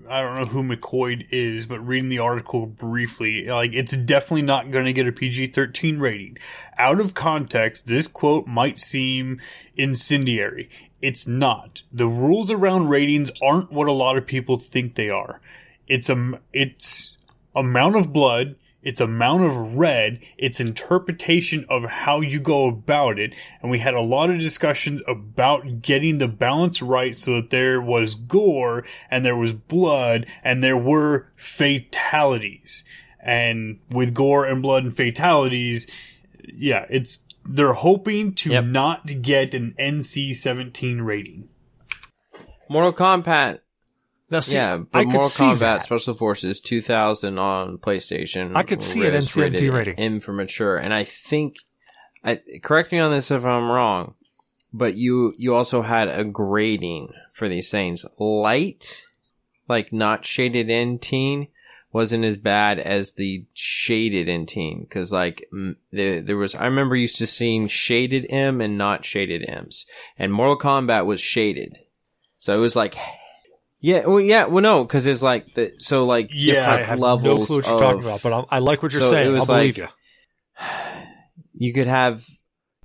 S3: I don't know who McCoy is, but reading the article briefly, like, it's definitely not going to get a PG-13 rating. Out of context, this quote might seem incendiary. It's not. The rules around ratings aren't what a lot of people think they are. It's amount of blood, it's amount of red, it's interpretation of how you go about it. And we had a lot of discussions about getting the balance right so that there was gore and there was blood and there were fatalities. And with gore and blood and fatalities, yeah, they're hoping to not get an NC-17 rating.
S2: Mortal Kombat.
S1: Now, see,
S2: yeah, but Mortal Kombat Special Forces 2000 on PlayStation.
S1: I could see an NC-17 rating.
S2: M for mature, and I think, correct me on this if I'm wrong, but you also had a grading for these things. Light, like not shaded in teen, wasn't as bad as the shaded in teen, because like there was, I remember used to seeing shaded M and not shaded M's, and Mortal Kombat was shaded, so it was like, no, because it's like different
S1: I have
S2: levels.
S1: No clue what you're talking about, but I like what you're saying. I'll believe you.
S2: You could have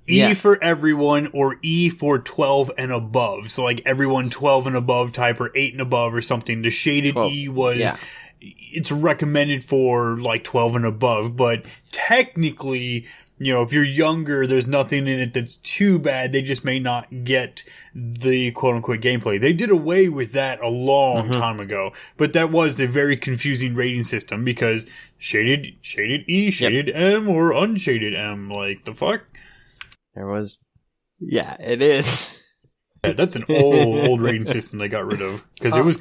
S3: E for everyone, or E for 12 and above. So like everyone 12 and above type, or 8 and above, or something. The shaded 12. E was. Yeah. It's recommended for like 12 and above, but technically, you know, if you're younger, there's nothing in it that's too bad. They just may not get the quote-unquote gameplay. They did away with that a long time ago, but that was a very confusing rating system because shaded E, shaded M, or unshaded M. Like, the fuck?
S2: There was... Yeah, it is.
S3: Yeah, that's an old rating system they got rid of because it was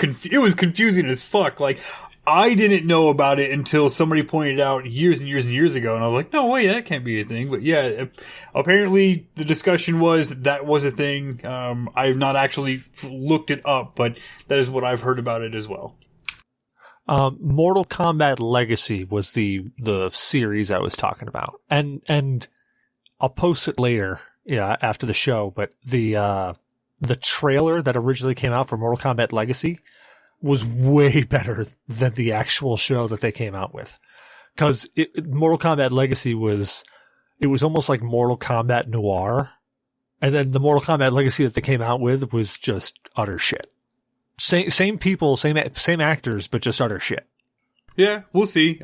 S3: confusing as fuck. Like, I didn't know about it until somebody pointed it out years and years and years ago, and I was like, no way, that can't be a thing. But yeah, apparently the discussion was that was a thing. I've not actually looked it up, but that is what I've heard about it as well.
S1: Mortal Kombat Legacy was the series I was talking about, and I'll post it later, after the show. But the trailer that originally came out for Mortal Kombat Legacy was way better than the actual show that they came out with. Because Mortal Kombat Legacy was almost like Mortal Kombat Noir. And then the Mortal Kombat Legacy that they came out with was just utter shit. Same people, same actors, but just utter shit.
S3: Yeah, we'll see.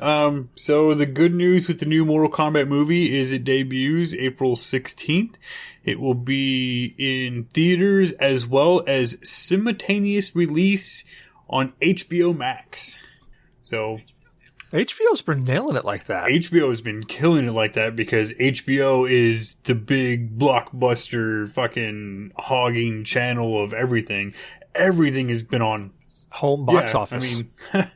S3: So the good news with the new Mortal Kombat movie is it debuts April 16th. It will be in theaters as well as simultaneous release on HBO Max. So
S1: HBO's been nailing it like that.
S3: HBO has been killing it like that because HBO is the big blockbuster fucking hogging channel of everything. Everything has been on
S1: home box office.
S3: I mean,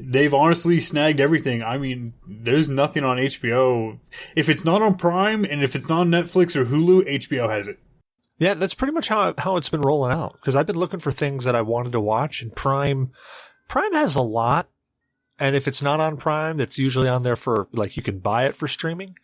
S3: they've honestly snagged everything. I mean, there's nothing on HBO. If it's not on Prime and if it's not on Netflix or Hulu, HBO has it.
S1: Yeah, that's pretty much how it's been rolling out. Because I've been looking for things that I wanted to watch, and Prime has a lot. And if it's not on Prime, it's usually on there for, like, you can buy it for streaming.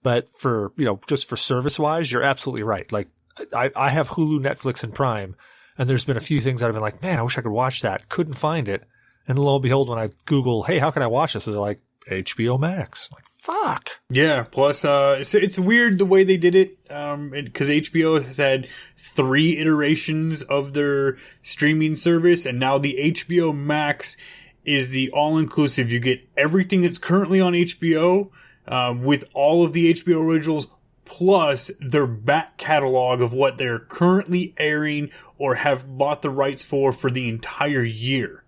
S1: But for, just for service-wise, you're absolutely right. Like, I have Hulu, Netflix, and Prime, and there's been a few things that I've been like, man, I wish I could watch that. Couldn't find it. And lo and behold, when I Google, hey, how can I watch this? They're like, HBO Max. I'm like, fuck.
S3: Yeah, plus, it's weird the way they did it, because HBO has had 3 iterations of their streaming service, and now the HBO Max is the all-inclusive. You get everything that's currently on HBO, with all of the HBO originals, plus their back catalog of what they're currently airing or have bought the rights for the entire year.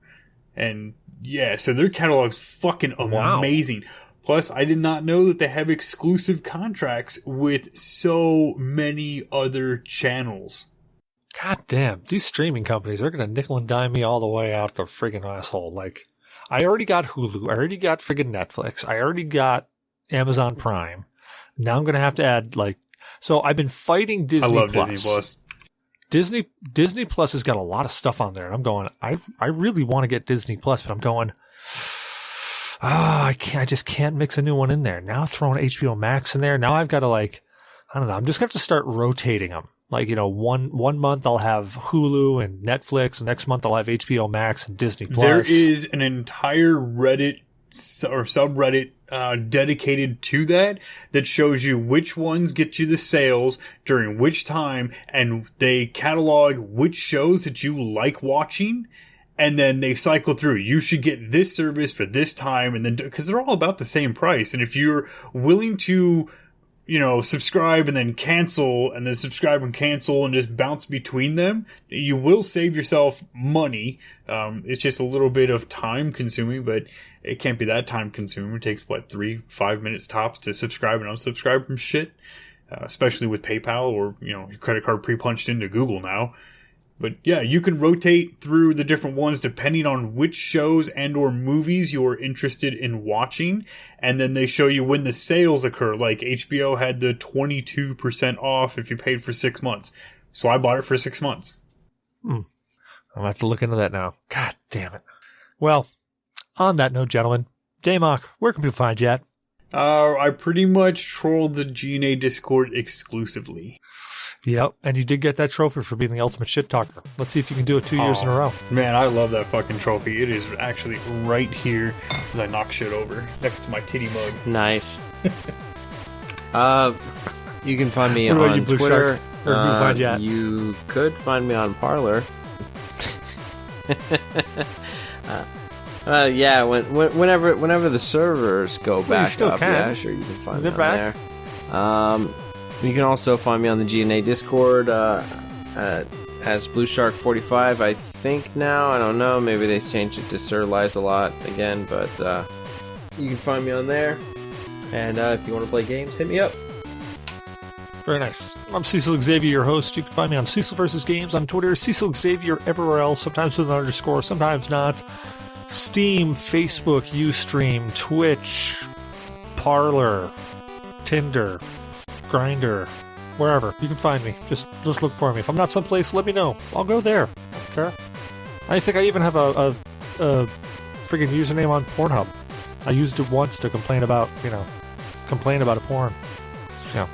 S3: And yeah, so their catalog's fucking amazing. Wow. Plus, I did not know that they have exclusive contracts with so many other channels.
S1: God damn, these streaming companies are going to nickel and dime me all the way out the friggin' asshole. Like, I already got Hulu, I already got friggin' Netflix, I already got Amazon Prime. Now I'm going to have to add, like, so I've been fighting Disney Plus.
S3: I love Disney Plus.
S1: Disney Plus has got a lot of stuff on there, and I'm going, I really want to get Disney Plus, but I'm going, I just can't mix a new one in there. Now throwing HBO Max in there, now I've got to, like, I don't know, I'm just going to have to start rotating them. Like, you know, one month I'll have Hulu and Netflix, and next month I'll have HBO Max and Disney Plus.
S3: There is an entire Reddit or subreddit dedicated to that shows you which ones get you the sales during which time, and they catalog which shows that you like watching, and then they cycle through. You should get this service for this time, and then because they're all about the same price, and if you're willing to, you know, subscribe and then cancel and then subscribe and cancel and just bounce between them, you will save yourself money. It's just a little bit of time consuming, but it can't be that time consuming. It takes 3-5 minutes tops to subscribe and unsubscribe from shit, especially with PayPal or, you know, your credit card pre-punched into Google now. But yeah, you can rotate through the different ones depending on which shows and or movies you're interested in watching. And then they show you when the sales occur. Like HBO had the 22% off if you paid for 6 months. So I bought it for 6 months.
S1: I'm going to have to look into that now. God damn it. Well, on that note, gentlemen, Damok, where can people find you at?
S3: I pretty much trolled the G.N.A. Discord exclusively.
S1: Yep, and you did get that trophy for being the ultimate shit talker. Let's see if you can do it 2 years in a row.
S3: Man, I love that fucking trophy. It is actually right here as I knock shit over next to my titty mug.
S2: Nice. You can find me on Twitter.
S1: Where can you find you at?
S2: You could find me on Parler. Yeah, whenever the servers go back up, yeah, sure, you can find me on there. You can also find me on the G.N.A. Discord as Blue Shark 45, I think now. I don't know. Maybe they changed it to Sir Lies-a-Lot again, but you can find me on there. And if you want to play games, hit me up.
S1: Very nice. I'm Cecil Xavier, your host. You can find me on Cecil vs. Games on Twitter, Cecil Xavier everywhere else, sometimes with an underscore, sometimes not. Steam, Facebook, Ustream, Twitch, Parler, Tinder, Grindr, wherever. You can find me. Just look for me. If I'm not someplace, let me know. I'll go there. I don't care. I think I even have a friggin' username on Pornhub. I used it once to complain about a porn. So,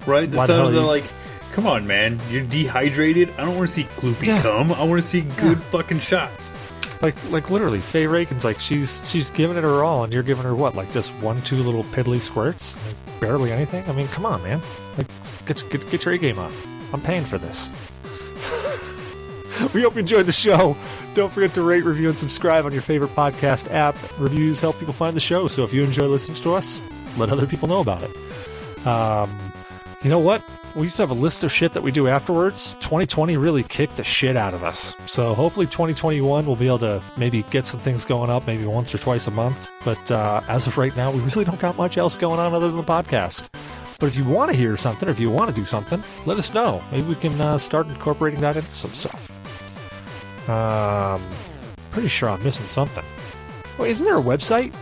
S3: right? That sounds like, come on, man. You're dehydrated. I don't want to see gloopy cum. I want to see good fucking shots.
S1: Like literally, Faye Rakin's like, she's giving it her all, and you're giving her what? Like just 1-2 little piddly squirts? Like, barely anything? I mean, come on, man. Like, get your A-game on. I'm paying for this. We hope you enjoyed the show. Don't forget to rate, review, and subscribe on your favorite podcast app. Reviews help people find the show, so if you enjoy listening to us, let other people know about it. You know what? We used to have a list of shit that we do afterwards. 2020 really kicked the shit out of us. So hopefully 2021 we'll be able to maybe get some things going up, maybe once or twice a month. But as of right now, we really don't got much else going on other than the podcast. But if you want to hear something, or if you want to do something, let us know. Maybe we can start incorporating that into some stuff. Pretty sure I'm missing something. Wait, isn't there a website?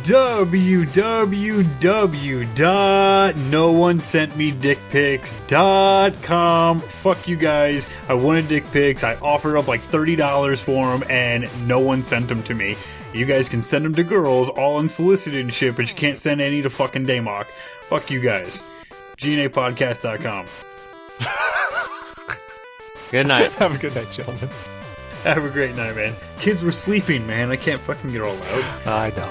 S3: www.noonesentmedickpics.com. Fuck you guys. I wanted dick pics. I offered up like $30 for them, and no one sent them to me. You guys can send them to girls, all unsolicited and shit, but you can't send any to fucking Damok. Fuck you guys. G.N.A.podcast.com.
S2: Good night.
S1: Have a good night, gentlemen.
S3: Have a great night, man. Kids were sleeping, man. I can't fucking get all out.
S1: I know.